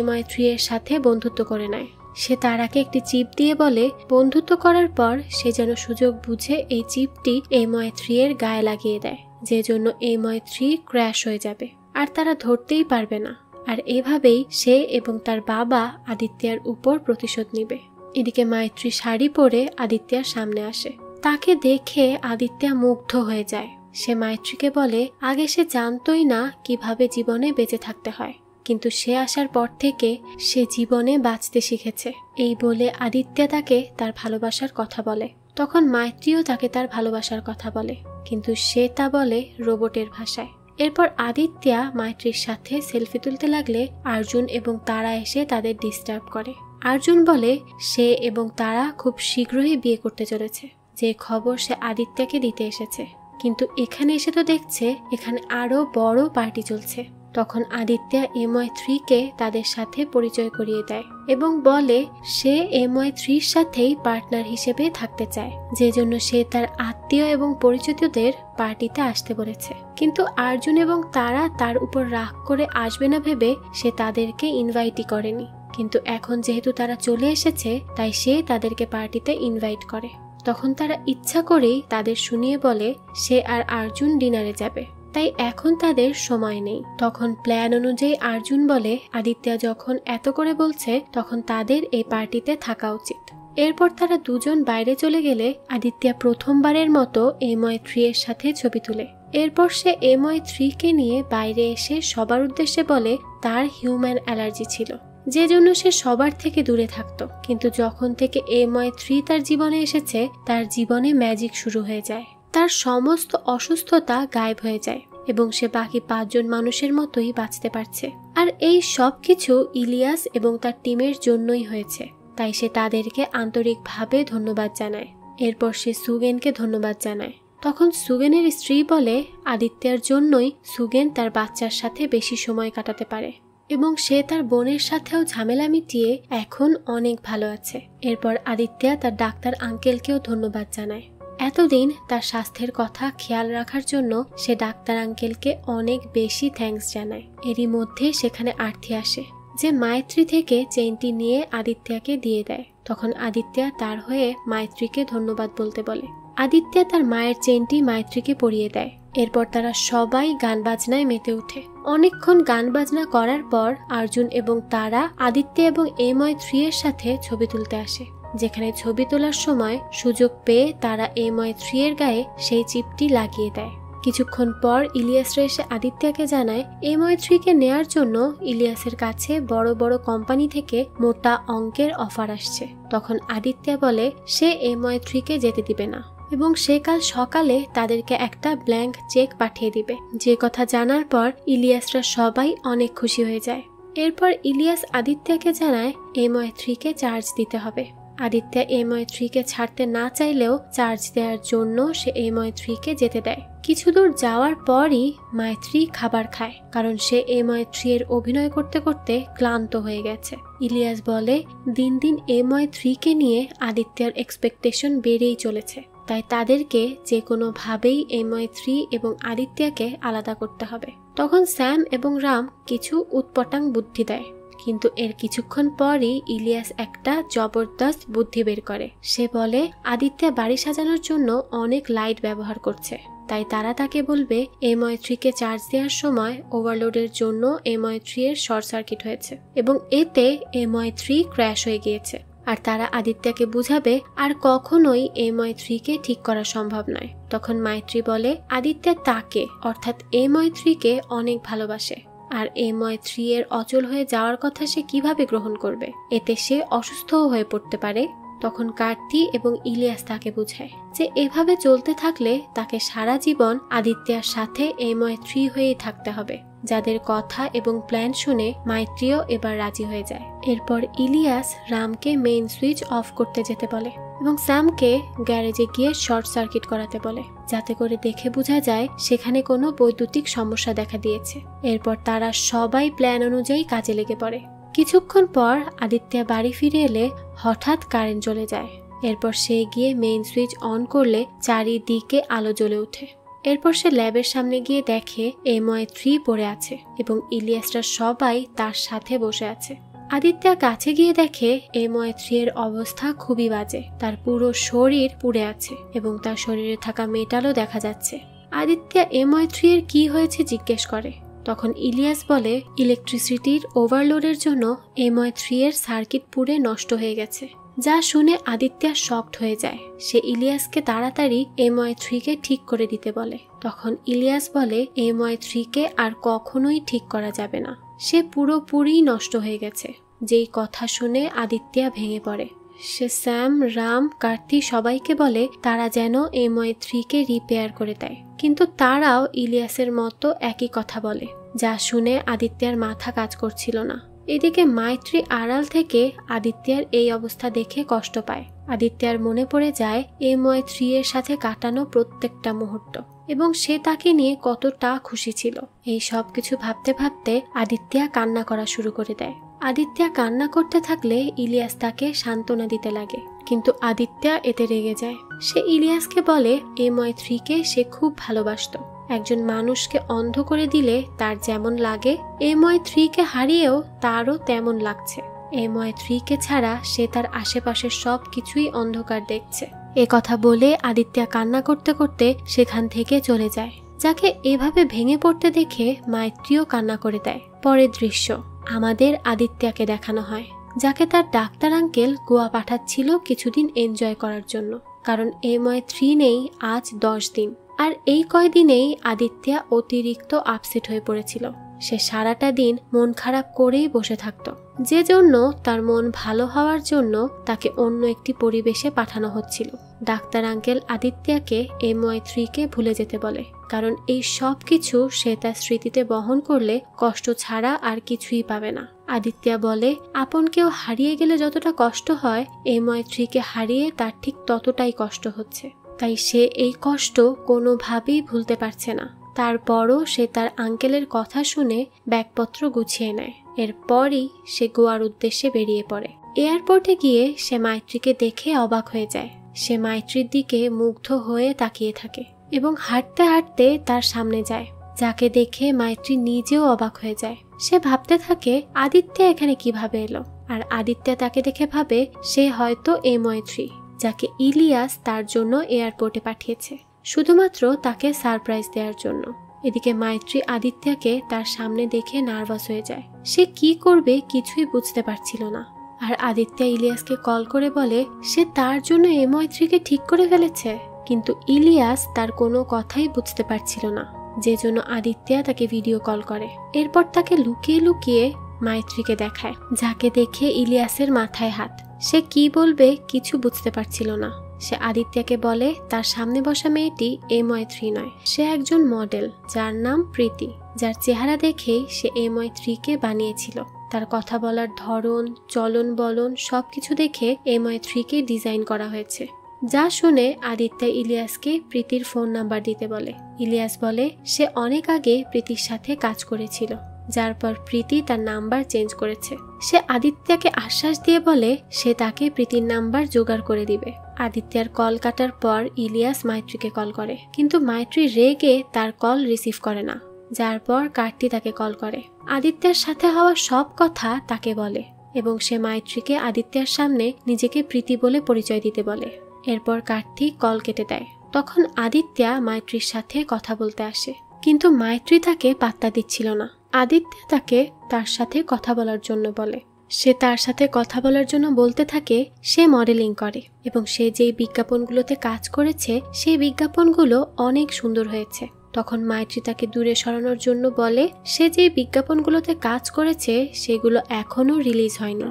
মৈত্রীর সাথে বন্ধুত্ব করে নেয়। সে তারাকে একটি চিপ দিয়ে বলে বন্ধুত্ব করার পর সে যেন সুযোগ বুঝে এই চিপটি মৈত্রীর গায়ে লাগিয়ে দেয়, যে জন্য মৈত্রী ক্র্যাশ হয়ে যাবে আর তারা ধরতেই পারবে না। আর এভাবেই সে এবং তার বাবা আদিত্যার উপর প্রতিশোধ নিবে। এদিকে মৈত্রী শাড়ি পরে আদিত্যার সামনে আসে। তাকে দেখে আদিত্যা মুগ্ধ হয়ে যায়। সে মৈত্রীকে বলে আগে সে জানতোই না কিভাবে জীবনে বেঁচে থাকতে হয়, কিন্তু সে আসার পর থেকে সে জীবনে বাঁচতে শিখেছে। এই বলে আদিত্যা তাকে তার ভালোবাসার কথা বলে। তখন মৈত্রীও তাকে তার ভালোবাসার কথা বলে, কিন্তু সে তা বলে রোবটের ভাষায়। এরপর আদিত্যা মৈত্রীর সাথে সেলফি তুলতে লাগলে আর্জুন এবং তারা এসে তাদের ডিস্টার্ব করে। আর্জুন বলে সে এবং তারা খুব শীঘ্রই বিয়ে করতে চলেছে, যে খবর সে আদিত্যাকে দিতে এসেছে। কিন্তু এখানে এসে তো দেখছে এখানে আরো বড় পার্টি চলছে। তখন আদিত্য MY3-কে তাদের সাথে পরিচয় করিয়ে দেয় এবং বলে সে MY3-র সাথেই পার্টনার হিসেবে থাকতে চায়, যে জন্য সে তার আত্মীয় এবং পরিচিতদের পার্টিতে আসতে বলেছে। কিন্তু অর্জুন এবং তারা তার উপর রাগ করে আসবে না ভেবে সে তাদেরকে ইনভাইটই করেনি। কিন্তু এখন যেহেতু তারা চলে এসেছে তাই সে তাদেরকে পার্টিতে ইনভাইট করে। তখন তারা ইচ্ছা করেই তাদের শুনিয়ে বলে সে আর অর্জুন ডিনারে যাবে, তাই এখন তাদের সময় নেই। তখন প্ল্যান অনুযায়ী অর্জুন বলে আদিত্য যখন এত করে বলছে তখন তাদের এই পার্টিতে থাকা উচিত। এরপর তারা দুজন বাইরে চলে গেলে আদিত্য প্রথমবারের মতো MY3 এর সাথে ছবি তুলে। এরপর সে MY3-কে নিয়ে বাইরে এসে সবার উদ্দেশ্যে বলে তার হিউম্যান অ্যালার্জি ছিল, যে জন্য সে সবার থেকে দূরে থাকত। কিন্তু যখন থেকে MY3 তার জীবনে এসেছে তার জীবনে ম্যাজিক শুরু হয়ে যায়, তার সমস্ত অসুস্থতা গায়েব হয়ে যায় এবং সে বাকি 5 জন মানুষের মতোই বাঁচতে পারছে। আর এই সব কিছু ইলিয়াস এবং তার টিমের জন্যই হয়েছে, তাই সে তাদেরকে আন্তরিকভাবে ধন্যবাদ জানায়। এরপর সে সুগেনকে ধন্যবাদ জানায়। তখন সুগেনের স্ত্রী বলে আদিত্যের জন্যই সুগেন তার বাচ্চার সাথে বেশি সময় কাটাতে পারে এবং সে তার বোনের সাথেও ঝামেলা মিটিয়ে এখন অনেক ভালো আছে। এরপর আদিত্য তার ডাক্তার আঙ্কেলকেও ধন্যবাদ জানায়। এতদিন তার স্বাস্থ্যের কথা খেয়াল রাখার জন্য সে ডাক্তার আঙ্কেলকে অনেক বেশি থ্যাঙ্কস জানায়। এরই মধ্যে সেখানে আরতি আসে, যে মায়েত্রী থেকে চেইনটি নিয়ে আদিত্যকে দিয়ে দেয়। তখন আদিত্য তার হয়ে মায়েত্রীকে ধন্যবাদ বলতে বলে। আদিত্য তার মায়ের চেইনটি মায়েত্রীকে পরিয়ে দেয়। এরপর তারা সবাই গান বাজনায় মেতে ওঠে। অনেকক্ষণ গান বাজনা করার পর অর্জুন এবং তারা আদিত্য এবং MY3 এর সাথে ছবি তুলতে আসে, যেখানে ছবি তোলার সময় সুযোগ পেয়ে তারা MY3 এর গায়ে সেই চিপটি লাগিয়ে দেয়। কিছুক্ষণ পর ইলিয়াসরা এসে আদিত্যকে জানায় MY3-কে নেয়ার জন্য ইলিয়াসের কাছে বড় বড় কোম্পানি থেকে মোটা অঙ্কের অফার আসছে। তখন আদিত্য বলে সে MY3-কে যেতে দিবে না এবং সে কাল সকালে তাদেরকে একটা ব্ল্যাঙ্ক চেক পাঠিয়ে দিবে। যে কথা জানার পর ইলিয়াসরা সবাই অনেক খুশি হয়ে যায়। এরপর ইলিয়াস আদিত্যকে জানায় MY3-কে চার্জ দিতে হবে। আদিত্য MY3-কে ছাড়তে না চাইলেও চার্জ দেওয়ার জন্য সে MY3-কে যেতে দেয়। কিছু দূর যাওয়ার পরই মায়েত্রী খাবার খায়, কারণ সে MY3 এর অভিনয় করতে করতে ক্লান্ত হয়ে গেছে। ইলিয়াস বলে দিন দিন MY3-কে নিয়ে আদিত্যর এক্সপেকটেশন বেড়েই চলেছে, তাই তাদেরকে যে কোনো ভাবেই MY3 এবং আদিত্যকে আলাদা করতে হবে। তখন স্যাম এবং রাম কিছু উৎপটাং বুদ্ধি দেয়, কিন্তু এর কিছুক্ষণ পরই ইলিয়াস একটা জবরদস্ত বুদ্ধি বের করে। সে বলে আদিত্য বাড়ি সাজানোর জন্য অনেক লাইট ব্যবহার করছে, তাই তারা তাকে বলবে MY3-কে চার্জ দেওয়ার সময় ওভারলোডের জন্য MY3 এর শর্ট সার্কিট হয়েছে এবং এতে MY3 ক্র্যাশ হয়ে গিয়েছে। আর তারা আদিত্যকে বুঝাবে আর কখনোই MY3-কে ঠিক করা সম্ভব নয়। তখন মায়েত্রী বলে আদিত্য তাকে অর্থাৎ MY3-কে অনেক ভালোবাসে, আর MY3 এর অচল হয়ে যাওয়ার কথা সে কিভাবে গ্রহণ করবে, এতে সে অসুস্থও হয়ে পড়তে পারে। তখন কার্তি এবং ইলিয়াস তাকে বুঝায় যে এভাবে চলতে থাকলে তাকে সারা জীবন আদিত্যর সাথে MY3 হয়েই থাকতে হবে, যাদের কথা এবং প্ল্যান শুনে মাইত্রীও এবার রাজি হয়ে যায়। এরপর ইলিয়াস রামকে মেইন সুইচ অফ করতে যেতে বলে এবং স্যামকে গ্যারেজে গিয়ে শর্ট সার্কিট করাতে বলে, যাতে করে দেখে বোঝা যায় সেখানে কোনো বৈদ্যুতিক সমস্যা দেখা দিয়েছে। এরপর তারা সবাই প্ল্যান অনুযায়ী কাজে লেগে পড়ে। কিছুক্ষণ পর আদিত্য বাড়ি ফিরে এলে হঠাৎ কারেন্ট চলে যায়। এরপর সে গিয়ে মেইন সুইচ অন করলে চারিদিকে আলো জ্বলে ওঠে। এরপর সে ল্যাবের সামনে গিয়ে দেখে MY3 পড়ে আছে এবং ইলিয়াসরা সবাই তার সাথে বসে আছে। আদিত্য কাছে গিয়ে দেখে MY3 এর অবস্থা খুবই বাজে। তার পুরো শরীর পুড়ে আছে এবং তার শরীরে থাকা মেটালও দেখা যাচ্ছে। আদিত্য MY3 এর কি হয়েছে জিজ্ঞেস করে। তখন ইলিয়াস বলে ইলেকট্রিসিটির ওভারলোডের জন্য MY3 এর সার্কিট পুড়ে নষ্ট হয়ে গেছে। যা শুনে আদিত্য শকড হয়ে যায়। সে ইলিয়াসকে তাড়াতাড়ি MY3-কে ঠিক করে দিতে বলে। তখন ইলিয়াস বলে MY3-কে আর কখনোই ঠিক করা যাবে না, সে পুরোপুরি নষ্ট হয়ে গেছে। যেই কথা শুনে আদিত্য ভেঙে পড়ে। সে স্যাম, রাম, কার্তি সবাইকে বলে তারা যেন MY3-কে রিপেয়ার করে দেয়, কিন্তু তারাও ইলিয়াসের মতো একই কথা বলে, যা শুনে আদিত্যর মাথা কাজ করছিল না। এদিকে মায়েত্রী আড়াল থেকে আদিত্যর এই অবস্থা দেখে কষ্ট পায়। আদিত্যর মনে পড়ে যায় MY3 এর সাথে কাটানো প্রত্যেকটা মুহূর্ত। এবং সে তাকে নিয়ে কতটা খুশি ছিল। এই সব কিছু ভাবতে ভাবতে আদিত্যা কান্না করা শুরু করে দেয়। আদিত্যা কান্না করতে থাকলে ইলিয়াস তাকে সান্ত্বনা দিতে লাগে, কিন্তু আদিত্যা এতে রেগে যায়। সে ইলিয়াসকে বলে MI3-কে সে খুব ভালোবাসতো। একজন মানুষকে অন্ধ করে দিলে তার যেমন লাগে, MI3-কে হারিয়েও তারও তেমন লাগছে। MI3-কে ছাড়া সে তার আশেপাশের সব কিছুই অন্ধকার দেখছে। এ কথা বলে আদিত্যা কান্না করতে করতে সেখান থেকে চলে যায়। যাকে এভাবে ভেঙে পড়তে দেখে মাইত্রীও কান্না করে দেয়। পরের দৃশ্য, আমাদের আদিত্যাকে দেখানো হয়, যাকে তার ডাক্তার আঙ্কেল গোয়া পাঠাচ্ছিল কিছুদিন এনজয় করার জন্য, কারণ MI3 নেই আজ 10 দিন। আর এই কয়দিনেই আদিত্যা অতিরিক্ত আপসেট হয়ে পড়েছিল। সে সারাটা দিন মন খারাপ করেই বসে থাকত, যে জন্য তার মন ভালো হওয়ার জন্য তাকে অন্য একটি পরিবেশে পাঠানো হচ্ছিল। ডাক্তার আঙ্কেল আদিত্যাকে MI3-কে ভুলে যেতে বলে, কারণ এই সব কিছু সে তার স্মৃতিতে বহন করলে কষ্ট ছাড়া আর কিছুই পাবে না। আদিত্যা বলে আপন কেউ হারিয়ে গেলে যতটা কষ্ট হয়, MI3-কে হারিয়ে তার ঠিক ততটাই কষ্ট হচ্ছে। তাই সে এই কষ্ট কোনোভাবেই ভুলতে পারছে না। তারপরও সে তার আঙ্কেলের কথা শুনে ব্যাগপত্র গুছিয়ে নেয়। এরপরই সে গোয়ার উদ্দেশ্যে বেরিয়ে পড়ে। এয়ারপোর্টে গিয়ে সে মাইত্রীকে দেখে অবাক হয়ে যায়। সে মাইত্রীর দিকে মুগ্ধ হয়ে তাকিয়ে থাকে এবং হাঁটতে হাঁটতে তার সামনে যায়, যাকে দেখে মাইত্রী নিজেও অবাক হয়ে যায়। সে ভাবতে থাকে আদিত্য এখানে কিভাবে এলো, আর আদিত্য তাকে দেখে ভাবে সে হয়তো MI3, যাকে ইলিয়াস তার জন্য এয়ারপোর্টে পাঠিয়েছে, শুধুমাত্র তাকে সারপ্রাইজ দেওয়ার জন্য। এদিকে মাইত্রী আদিত্যকে তার সামনে দেখে নার্ভাস হয়ে যায়। সে কি করবে কিছুই বুঝতে পারছিল না। আর আদিত্য ইলিয়াসকে কল করে বলে সে তার জন্য MI3-কে ঠিক করে ফেলেছে, কিন্তু ইলিয়াস তার কোনো কথাই বুঝতে পারছিল না, যে জন্য আদিত্য তাকে ভিডিও কল করে। এরপর তাকে লুকিয়ে লুকিয়ে মাইত্রীকে দেখায়, যাকে দেখে ইলিয়াসের মাথায় হাত। সে কি বলবে কিছু বুঝতে পারছিল না। সে আদিত্যকে বলে তার সামনে বসা মেয়েটি MI3 নয়, সে একজন মডেল যার নাম প্রীতি, যার চেহারা দেখেই সে MI3-কে বানিয়েছিল। তার কথা বলার ধরন, চলন বলন সবকিছু দেখে MI3-কে ডিজাইন করা হয়েছে। যা শুনে আদিত্য ইলিয়াসকে প্রীতির ফোন নাম্বার দিতে বলে। ইলিয়াস বলে সে অনেক আগে প্রীতির সাথে কাজ করেছিল, যার পর প্রীতি তার নাম্বার চেঞ্জ করেছে। সে আদিত্যকে আশ্বাস দিয়ে বলে সে তাকে প্রীতির নাম্বার জোগাড় করে দিবে। আদিত্যর কল কাটার পর ইলিয়াস মাইত্রীকে কল করে, কিন্তু মাইত্রী রেগে তার কল রিসিভ করে না, যার পর কার্তি তাকে কল করে। আদিত্যের সাথে হওয়া সব কথা তাকে বলে এবং সে মাইত্রীকে আদিত্যের সামনে নিজেকে প্রীতি বলে পরিচয় দিতে বলে। এরপর কার্তিক কল কেটে দেয়। তখন আদিত্যা মাইত্রীর সাথে কথা বলতে আসে, কিন্তু মাইত্রী তাকে পাত্তা দিচ্ছিল না। আদিত্য তাকে তার সাথে কথা বলার জন্য বলে। সে তার সাথে কথা বলার জন্য বলতে থাকে সে মডেলিং করে এবং সে যেই বিজ্ঞাপনগুলোতে কাজ করেছে সেই বিজ্ঞাপনগুলো অনেক সুন্দর হয়েছে। তখন মাইত্রী তাকে দূরে সরানোর জন্য বলে সে যেই বিজ্ঞাপনগুলোতে কাজ করেছে সেগুলো এখনো রিলিজ হয়নি।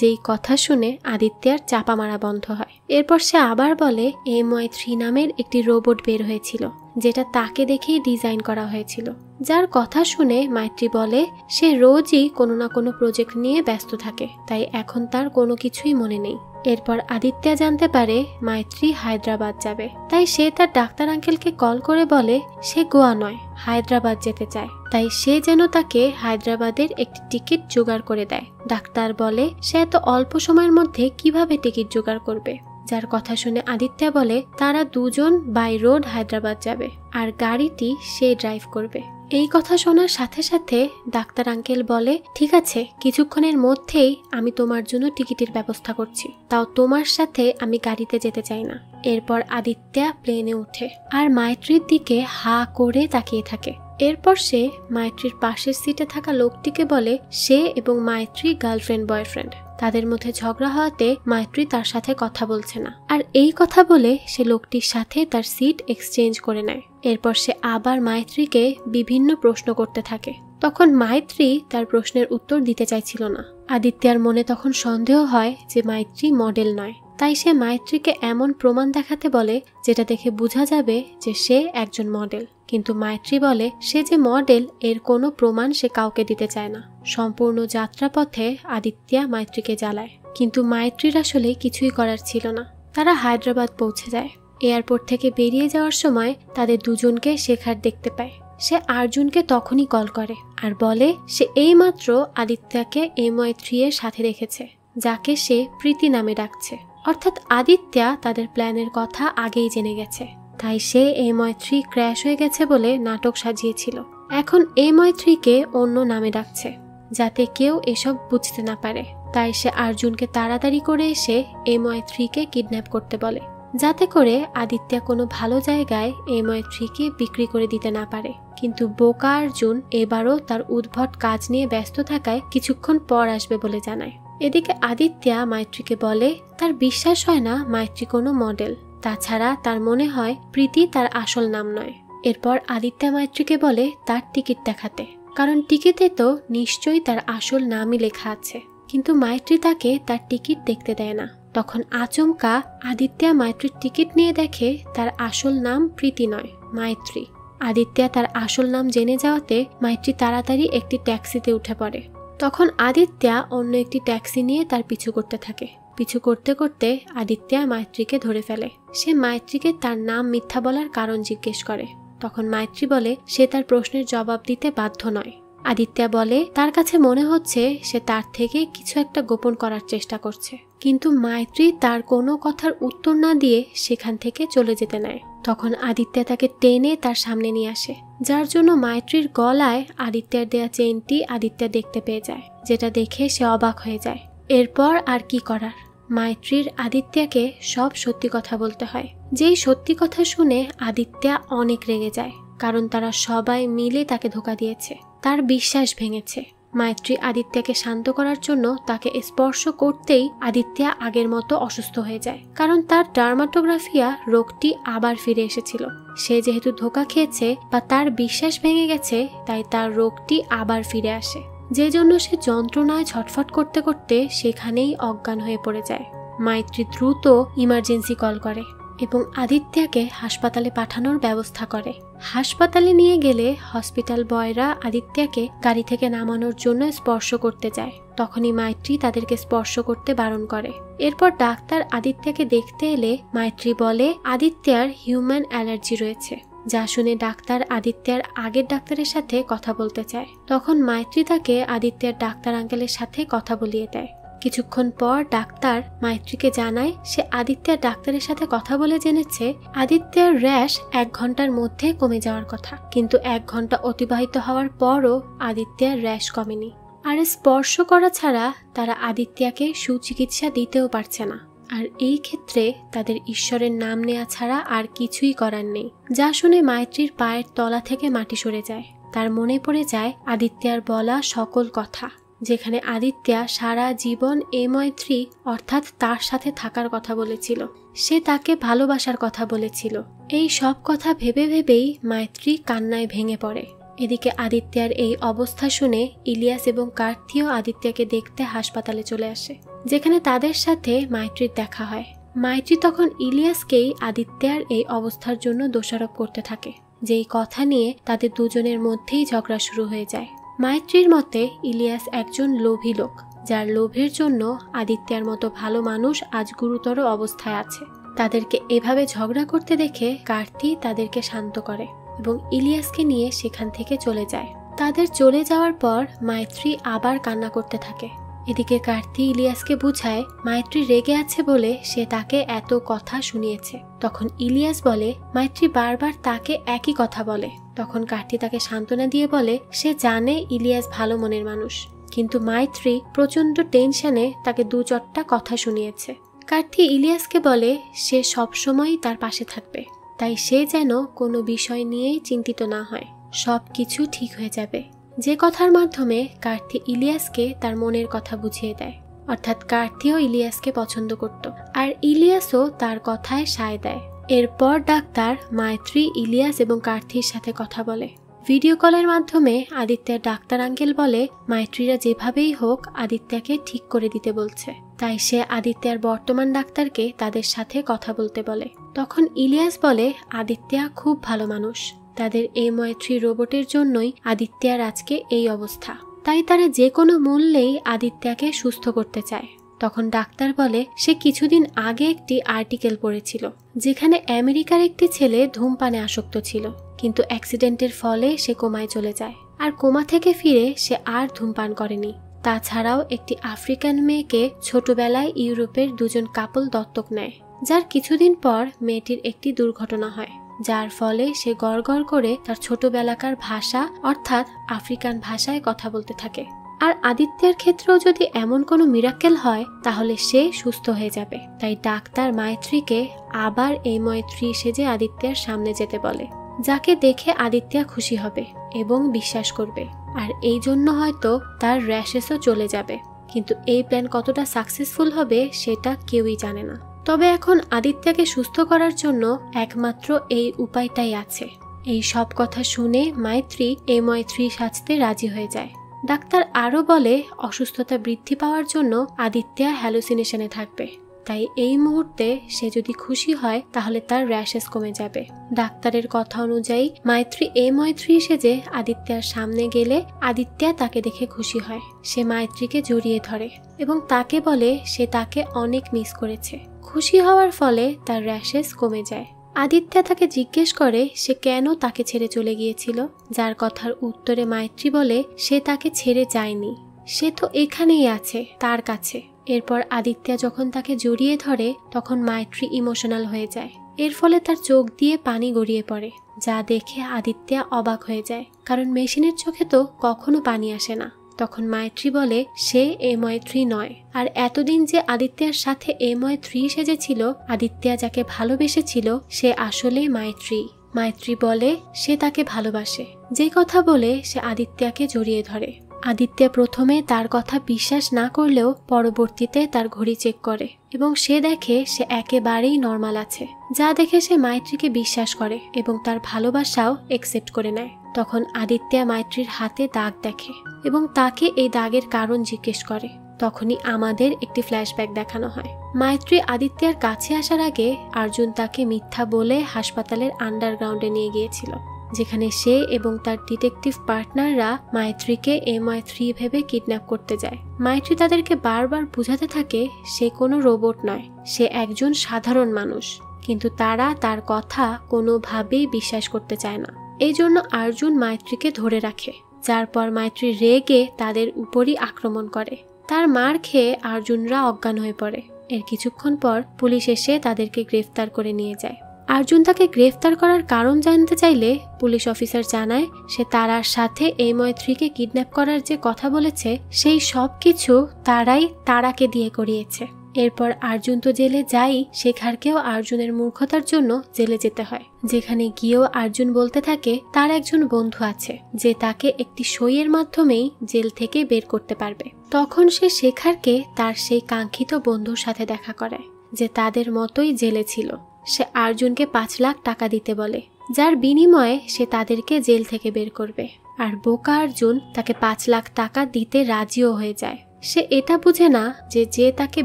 যেই কথা শুনে আদিত্যর চাপা মারা বন্ধ হয়। এরপর সে আবার বলে MI3 নামের একটি রোবট বের হয়েছিল, যেটা তাকে দেখেই ডিজাইন করা হয়েছিল। যার কথা শুনে মাইত্রী বলে সে রোজই কোনো না কোনো প্রজেক্ট নিয়ে ব্যস্ত থাকে, তাই এখন তার কোনো কিছুই মনে নেই। এরপর আদিত্য জানতে পারে মাইত্রী হায়দ্রাবাদ যাবে, তাই সে তার ডাক্তার আঙ্কেলকে কল করে বলে সে গোয়া নয় হায়দ্রাবাদ যেতে চায়, তাই সে যেন তাকে হায়দ্রাবাদের একটি টিকিট জোগাড় করে দেয়। ডাক্তার বলে সে এত অল্প সময়ের মধ্যে কিভাবে টিকিট জোগাড় করবে। যার কথা শুনে আদিত্য বলে তারা দুজন বাই রোড হায়দ্রাবাদ যাবে আর গাড়িটি সে ড্রাইভ করবে। এই কথা শোনার সাথে সাথে ডাক্তার আঙ্কেল বলে ঠিক আছে, কিছুক্ষণের মধ্যেই আমি তোমার জন্য টিকিটের ব্যবস্থা করছি, তাও তোমার সাথে আমি গাড়িতে যেতে চাই না। এরপর আদিত্য প্লেনে ওঠে আর মাইত্রীর দিকে হা করে তাকিয়ে থাকে। এরপর সে মাইত্রীর পাশের সিটে থাকা লোকটিকে বলে সে এবং মাইত্রী গার্লফ্রেন্ড বয়ফ্রেন্ড। তাদের মধ্যে ঝগড়া হওয়াতে মাইত্রী তার সাথে কথা বলছে না, আর এই কথা বলে সে লোকটির সাথে তার সিট এক্সচেঞ্জ করে নেয়। এরপর সে আবার মাইত্রীকে বিভিন্ন প্রশ্ন করতে থাকে। তখন মাইত্রী তার প্রশ্নের উত্তর দিতে চাইছিল না। আদিত্যর মনে তখন সন্দেহ হয় যে মাইত্রী মডেল নয়, তাই সে মাইত্রীকে এমন প্রমাণ দেখাতে বলে যেটা দেখে বোঝা যাবে যে সে একজন মডেল। কিন্তু মাইত্রী বলে সে যে মডেল এর কোনো প্রমাণ সে কাউকে দিতে চায় না। সম্পূর্ণ যাত্রাপথে আদিত্য মাইত্রীকে জ্বালায়, কিন্তু মাইত্রীর আসলে কিছুই করার ছিল না। তারা হায়দ্রাবাদ পৌঁছে যায়। এয়ারপোর্ট থেকে বেরিয়ে যাওয়ার সময় তাদের দুজনকে শেখার দেখতে পায়। সে আর্জুনকে তখনই কল করে আর বলে সে এইমাত্র আদিত্যাকে MI3 এর সাথে দেখেছে, যাকে সে প্রীতি নামে ডাকছে। অর্থাৎ আদিত্যা তাদের প্ল্যানের কথা আগেই জেনে গেছে, তাই সে MI3 ক্র্যাশ হয়ে গেছে বলে নাটক সাজিয়েছিল। এখন MI3কে অন্য নামে ডাকছে যাতে কেউ এসব বুঝতে না পারে। তাই সে আর্জুনকে তাড়াতাড়ি করে এসে MI3কে কিডন্যাপ করতে বলে, যাতে করে আদিত্যা কোনো ভালো জায়গায় MI3কে বিক্রি করে দিতে না পারে। কিন্তু বোকা অর্জুন এবারও তার উদ্ভট কাজ নিয়ে ব্যস্ত থাকায় কিছুক্ষণ পর আসবে বলে জানায়। এদিকে আদিত্যা মাইত্রীকে বলে তার বিশ্বাস হয় না মাইত্রী কোনো মডেল, তাছাড়া তার মনে হয় প্রীতি তার আসল নাম নয়। এরপর আদিত্যা মাইত্রীকে বলে তার টিকিট দেখাতে, কারণ টিকিটে তো নিশ্চয়ই তার আসল নামই লেখা আছে। কিন্তু মাইত্রী তাকে তার টিকিট দেখতে দেয় না। তখন আচমকা আদিত্যা মাইত্রীর টিকিট নিয়ে দেখে তার আসল নাম প্রীতি নয়, মাইত্রী। আদিত্যা তার আসল নাম জেনে যাওয়াতে মাইত্রী তাড়াতাড়ি একটি ট্যাক্সিতে উঠে পড়ে। তখন আদিত্যা অন্য একটি ট্যাক্সি নিয়ে তার পিছু করতে থাকে। পিছু করতে করতে আদিত্যা মাইত্রীকে ধরে ফেলে। সে মাইত্রীকে তার নাম মিথ্যা বলার কারণ জিজ্ঞেস করে। তখন মাইত্রী বলে সে তার প্রশ্নের জবাব দিতে বাধ্য নয়। আদিত্যা বলে তার কাছে মনে হচ্ছে সে তার থেকে কিছু একটা গোপন করার চেষ্টা করছে, কিন্তু মাইত্রী তার কোনো কথার উত্তর না দিয়ে সেখান থেকে চলে যেতে নেয়। তখন আদিত্যা তাকে টেনে তার সামনে নিয়ে আসে, যার জন্য মাইত্রীর গলায় আদিত্যার দেয়া চেইনটি আদিত্যা দেখতে পেয়ে যায়, যেটা দেখে সে অবাক হয়ে যায়। এরপর আর কি করার, মাইত্রীর আদিত্যাকে সব সত্যি কথা বলতে হয়। যেই সত্যি কথা শুনে আদিত্যা অনেক রেগে যায়, কারণ তারা সবাই মিলে তাকে ধোঁকা দিয়েছে, তার বিশ্বাস ভেঙেছে। মাইত্রী আদিত্যাকে শান্ত করার জন্য তাকে স্পর্শ করতেই আদিত্যা আগের মতো অসুস্থ হয়ে যায়, কারণ তার ডার্মাটোগ্রাফিয়া রোগটি আবার ফিরে এসেছিল। সে যেহেতু ধোঁকা খেয়েছে বা তার বিশ্বাস ভেঙে গেছে, তাই তার রোগটি আবার ফিরে আসে, যে জন্য সে যন্ত্রণায় ছটফট করতে করতে সেখানেই অজ্ঞান হয়ে পড়ে যায়। মাইত্রী দ্রুত ইমার্জেন্সি কল করে এবং আদিত্যাকে হাসপাতালে পাঠানোর ব্যবস্থা করে। হাসপাতালে নিয়ে গেলে হসপিটাল বয়রা আদিত্যাকে গাড়ি থেকে নামানোর জন্য স্পর্শ করতে যায়। তখনই মাইত্রী তাদেরকে স্পর্শ করতে বারণ করে। এরপর ডাক্তার আদিত্যাকে দেখতে এলে মাইত্রী বলে আদিত্যার হিউম্যান অ্যালার্জি রয়েছে, যা শুনে ডাক্তার আদিত্যার আগের ডাক্তারের সাথে কথা বলতে চায়। তখন মাইত্রী তাকে আদিত্যার ডাক্তার আঙ্কেলের সাথে কথা বলিয়ে দেয়। কিছুক্ষণ পর ডাক্তার মাইত্রীকে জানায় সে আদিত্যের ডাক্তারের সাথে কথা বলে জেনেছে আদিত্যের র্যাশ 1 ঘন্টার মধ্যে কমে যাওয়ার কথা, কিন্তু 1 ঘন্টা অতিবাহিত হওয়ার পরও আদিত্যের র্যাশ কমেনি। আর স্পর্শ করা ছাড়া তারা আদিত্যাকে সুচিকিৎসা দিতেও পারছে না। আর এই ক্ষেত্রে তাদের ঈশ্বরের নাম নেওয়া ছাড়া আর কিছুই করার নেই। যা শুনে মাইত্রীর পায়ের তলা থেকে মাটি সরে যায়। তার মনে পড়ে যায় আদিত্যার বলা সকল কথা, যেখানে আদিত্যা সারা জীবন MI3 অর্থাৎ তার সাথে থাকার কথা বলেছিল, সে তাকে ভালোবাসার কথা বলেছিল। এই সব কথা ভেবে ভেবেই মাইত্রী কান্নায় ভেঙে পড়ে। এদিকে আদিত্যার এই অবস্থা শুনে ইলিয়াস এবং কার্তিও আদিত্যাকে দেখতে হাসপাতালে চলে আসে, যেখানে তাদের সাথে মাইত্রীর দেখা হয়। মাইত্রী তখন ইলিয়াসকেই আদিত্যার এই অবস্থার জন্য দোষারোপ করতে থাকে, যেই কথা নিয়ে তাদের দুজনের মধ্যেই ঝগড়া শুরু হয়ে যায়। মাইত্রীর মতে ইলিয়াস একজন লোভী লোক, যার লোভের জন্য আদিত্যার মতো ভালো মানুষ আজ গুরুতর অবস্থায় আছে। তাদেরকে এভাবে ঝগড়া করতে দেখে কার্তি তাদেরকে শান্ত করে এবং ইলিয়াসকে নিয়ে সেখান থেকে চলে যায়। তাদের চলে যাওয়ার পর মাইত্রী আবার কান্না করতে থাকে। এদিকে কার্তি ইলিয়াসকে বুঝায় মাইত্রী রেগে আছে বলে সে তাকে এত কথা শুনিয়েছে। তখন ইলিয়াস বলে মাইত্রী বারবার তাকে একই কথা বলে। তখন কার্তি তাকে সান্ত্বনা দিয়ে বলে সে জানে ইলিয়াস ভালো মনের মানুষ, কিন্তু মাইত্রী প্রচন্ড টেনশনে তাকে 2-4টা কথা শুনিয়েছে। কার্তি ইলিয়াসকে বলে সে সবসময়ই তার পাশে থাকবে, তাই সে যেন কোনো বিষয় নিয়েই চিন্তিত না হয়, সব কিছু ঠিক হয়ে যাবে। যে কথার মাধ্যমে কার্তি ইলিয়াসকে তার মনের কথা বুঝিয়ে দেয়। অর্থাৎ কার্তিও ইলিয়াসকে পছন্দ করত, আর ইলিয়াসও তার কথায় সায় দেয়। এরপর ডাক্তার মাইত্রী ইলিয়াস এবং কার্তির সাথে কথা বলে। ভিডিও কলের মাধ্যমে আদিত্যের ডাক্তার আঙ্কেল বলে মাইত্রীরা যেভাবেই হোক আদিত্যাকে ঠিক করে দিতে বলছে, তাই সে আদিত্যের বর্তমান ডাক্তারকে তাদের সাথে কথা বলতে বলে। তখন ইলিয়াস বলে আদিত্যা খুব ভালো মানুষ, তাদের MI3 রোবটের জন্যই আদিত্যার আজকে এই অবস্থা, তাই তারা যে কোনো মূল্যেই আদিত্যাকে সুস্থ করতে চায়। তখন ডাক্তার বলে সে কিছুদিন আগে একটি আর্টিকেল পড়েছিল যেখানে আমেরিকার একটি ছেলে ধূমপানে আসক্ত ছিল, কিন্তু অ্যাক্সিডেন্টের ফলে সে কোমায় চলে যায়, আর কোমা থেকে ফিরে সে আর ধূমপান করেনি। তাছাড়াও একটি আফ্রিকান মেয়েকে ছোটবেলায় ইউরোপের দুজন কাপল দত্তক নেয়, যার কিছুদিন পর মেয়েটির একটি দুর্ঘটনা হয়, যার ফলে সে গড়গড় করে তার ছোটবেলাকার ভাষা অর্থাৎ আফ্রিকান ভাষায় কথা বলতে থাকে। আর আদিত্যের ক্ষেত্রেও যদি এমন কোনো মিরাক্কেল হয় তাহলে সে সুস্থ হয়ে যাবে। তাই ডাক্তার মায়েত্রীকে আবার এই মৈত্রী সেজে আদিত্যের সামনে যেতে বলে, যাকে দেখে আদিত্যা খুশি হবে এবং বিশ্বাস করবে, আর এই জন্য হয়তো তার র্যাশেসও চলে যাবে। কিন্তু এই প্ল্যান কতটা সাকসেসফুল হবে সেটা কেউই জানে না। তবে এখন আদিত্যকে সুস্থ করার জন্য একমাত্র এই উপায়টাই আছে। এই সব কথা শুনে মায়েত্রী এই মৈত্রী সাজতে রাজি হয়ে যায়। ডাক্তার আরও বলে অসুস্থতা বৃদ্ধি পাওয়ার জন্য আদিত্যা হ্যালুসিনেশনে থাকবে, তাই এই মুহূর্তে সে যদি খুশি হয় তাহলে তার র্যাশেস কমে যাবে। ডাক্তারের কথা অনুযায়ী মায়েত্রী এই মৈত্রী সেজে আদিত্যার সামনে গেলে আদিত্যা তাকে দেখে খুশি হয়। সে মায়েত্রীকে জড়িয়ে ধরে এবং তাকে বলে সে তাকে অনেক মিস করেছে। খুশি হওয়ার ফলে তার র্যাশেস কমে যায়। আদিত্যা তাকে জিজ্ঞেস করে সে কেন তাকে ছেড়ে চলে গিয়েছিল, যার কথার উত্তরে মায়েত্রী বলে সে তাকে ছেড়ে যায়নি, সে তো এখানেই আছে তার কাছে। এরপর আদিত্যা যখন তাকে জড়িয়ে ধরে তখন মায়েত্রী ইমোশনাল হয়ে যায়। এর ফলে তার চোখ দিয়ে পানি গড়িয়ে পড়ে, যা দেখে আদিত্যা অবাক হয়ে যায়, কারণ মেশিনের চোখে তো কখনো পানি আসে না। তখন মায়েত্রী বলে সে এ মৈত্রী নয়, আর এতদিন যে আদিত্যার সাথে এ মৈত্রী সেজেছিল, আদিত্যা যাকে ভালোবেসেছিল সে আসলে মায়েত্রী। মায়েত্রী বলে সে তাকে ভালোবাসে, যে কথা বলে সে আদিত্যাকে জড়িয়ে ধরে। আদিত্যা প্রথমে তার কথা বিশ্বাস না করলেও পরবর্তীতে তার ঘড়ি চেক করে এবং সে দেখে সে একেবারেই নর্মাল আছে, যা দেখে সে মায়েত্রীকে বিশ্বাস করে এবং তার ভালোবাসাও একসেপ্ট করে নেয়। তখন আদিত্যা মায়েত্রীর হাতে দাগ দেখে এবং তাকে এই দাগের কারণ জিজ্ঞেস করে। তখনই আমাদের একটি ফ্ল্যাশব্যাক দেখানো হয়। মায়েত্রী আদিত্যার কাছে আসার আগে অর্জুন তাকে মিথ্যা বলে হাসপাতালের আন্ডারগ্রাউন্ডে নিয়ে গিয়েছিল, যেখানে সে এবং তার ডিটেকটিভ পার্টনাররা মায়েত্রীকে MI3 ভেবে কিডন্যাপ করতে যায়। মায়েত্রী তাদেরকে বারবার বোঝাতে থাকে সে কোনো রোবট নয়, সে একজন সাধারণ মানুষ, কিন্তু তারা তার কথা কোনোভাবেই বিশ্বাস করতে চায় না। এই জন্য অর্জুন মায়েত্রীকে ধরে রাখে, যার পর মায়েত্রী রেগে তাদের উপরই আক্রমণ করে। তার মার খেয়ে অর্জুনরা অজ্ঞান হয়ে পড়ে। এর কিছুক্ষণ পর পুলিশ এসে তাদেরকে গ্রেফতার করে নিয়ে যায়। অর্জুন তাকে গ্রেফতার করার কারণ জানতে চাইলে পুলিশ অফিসার জানায় সে তারার সাথে MI3কে কিডন্যাপ করার যে কথা বলেছে সেই সব কিছু তারাই তারাকে দিয়ে করিয়েছে। এরপর অর্জুন তো জেলে যাই, শেখারকেও অর্জুনের মূর্খতার জন্য জেলে যেতে হয়, যেখানে গিয়েও অর্জুন বলতে থাকে তার একজন বন্ধু আছে যে তাকে একটি সইয়ের মাধ্যমেই জেল থেকে বের করতে পারবে। তখন সে শেখারকে তার সেই কাঙ্ক্ষিত বন্ধুর সাথে দেখা করায় যে তাদের মতোই জেলে ছিল। সে অর্জুনকে 5 লাখ টাকা দিতে বলে, যার বিনিময়ে সে তাদেরকে জেল থেকে বের করবে। আর বোকা অর্জুন তাকে 5 লাখ টাকা দিতে রাজিও হয়ে যায়। সে এটা বুঝে না যে যে তাকে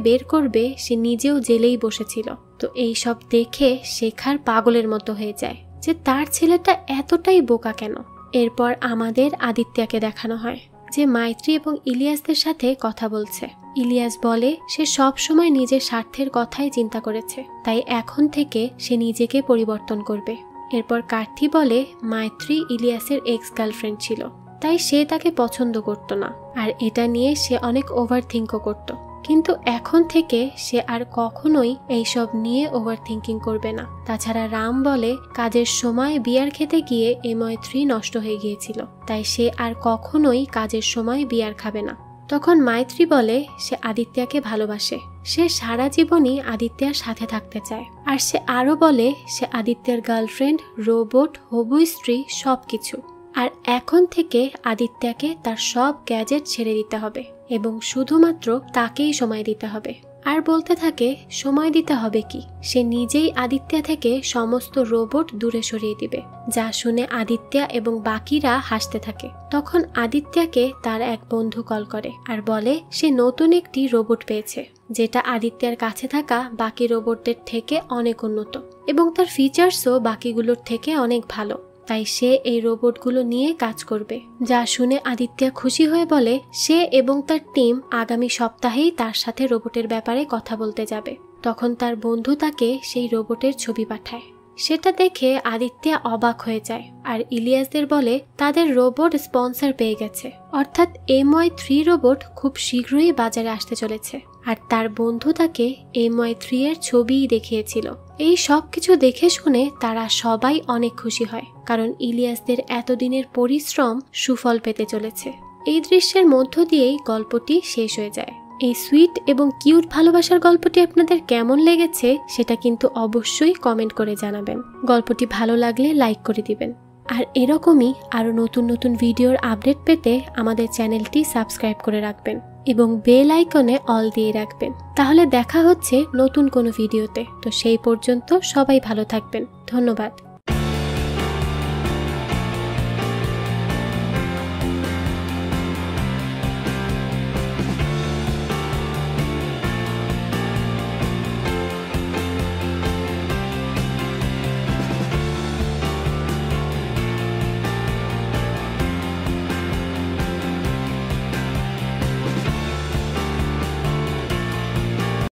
বের করবে সে নিজেও জেলেই বসেছিল। তো এই সব দেখে শেখার পাগলের মতো হয়ে যায় যে তার ছেলেটা এতটাই বোকা কেন। এরপর আমাদের আদিত্যাকে দেখানো হয় যে মায়েত্রী এবং ইলিয়াসদের সাথে কথা বলছে। ইলিয়াস বলে সে সব সময় নিজের স্বার্থের কথাই চিন্তা করেছে, তাই এখন থেকে সে নিজেকে পরিবর্তন করবে। এরপর কার্থি বলে মায়েত্রী ইলিয়াসের এক্স গার্লফ্রেন্ড ছিল, তাই সে তাকে পছন্দ করত না, আর এটা নিয়ে সে অনেক ওভার থিঙ্কও করত। কিন্তু এখন থেকে সে আর কখনোই এইসব নিয়ে ওভার থিঙ্কিং করবে না। তাছাড়া রাম বলে কাজের সময় বিয়ার খেতে গিয়ে MI3 নষ্ট হয়ে গিয়েছিল, তাই সে আর কখনোই কাজের সময় বিয়ার খাবে না। তখন মায়েত্রী বলে সে আদিত্যাকে ভালোবাসে, সে সারা জীবনই আদিত্যার সাথে থাকতে চায়। আর সে আরো বলে সে আদিত্যের গার্লফ্রেন্ড, রোবট, হবু স্ত্রী সবকিছু। আর এখন থেকে আদিত্যাকে তার সব গ্যাজেট ছেড়ে দিতে হবে এবং শুধুমাত্র তাকেই সময় দিতে হবে। আর বলতে থাকে সময় দিতে হবে কি, সে নিজেই আদিত্যা থেকে সমস্ত রোবট দূরে সরিয়ে দিবে। যা শুনে আদিত্যা এবং বাকিরা হাসতে থাকে। তখন আদিত্যাকে তার এক বন্ধু কল করে আর বলে সে নতুন একটি রোবট পেয়েছে, যেটা আদিত্যার কাছে থাকা বাকি রোবটদের থেকে অনেক উন্নত এবং তার ফিচার্সও বাকিগুলোর থেকে অনেক ভালো। তাই সে এই রোবটগুলো নিয়ে কাজ করবে। যা শুনে আদিত্য খুশি হয়ে বলে সে এবং তার টিম আগামী সপ্তাহেই তার সাথে রোবটের ব্যাপারে কথা বলতে যাবে। তখন তার বন্ধু তাকে সেই রোবটের ছবি পাঠায়। সেটা দেখে আদিত্য অবাক হয়ে যায় আর ইলিয়াসদের বলে তাদের রোবট স্পন্সর পেয়ে গেছে, অর্থাৎ MY3 রোবট খুব শীঘ্রই বাজারে আসতে চলেছে। আর তার বন্ধু তাকে MY3 এর ছবিই দেখিয়েছিল। এই সব কিছু দেখে শুনে তারা সবাই অনেক খুশি হয়, কারণ ইলিয়াসদের এতদিনের পরিশ্রম সুফল পেতে চলেছে। এই দৃশ্যের মধ্য দিয়েই গল্পটি শেষ হয়ে যায়। এই সুইট এবং কিউট ভালোবাসার গল্পটি আপনাদের কেমন লেগেছে সেটা কিন্তু অবশ্যই কমেন্ট করে জানাবেন। গল্পটি ভালো লাগলে লাইক করে দিবেন। আর এরকমই আরো নতুন নতুন ভিডিওর আপডেট পেতে আমাদের চ্যানেলটি সাবস্ক্রাইব করে রাখবেন এবং বেল আইকনে অল দিয়ে রাখবেন। তাহলে দেখা হচ্ছে নতুন কোনো ভিডিওতে। তো সেই পর্যন্ত সবাই ভালো থাকবেন। ধন্যবাদ।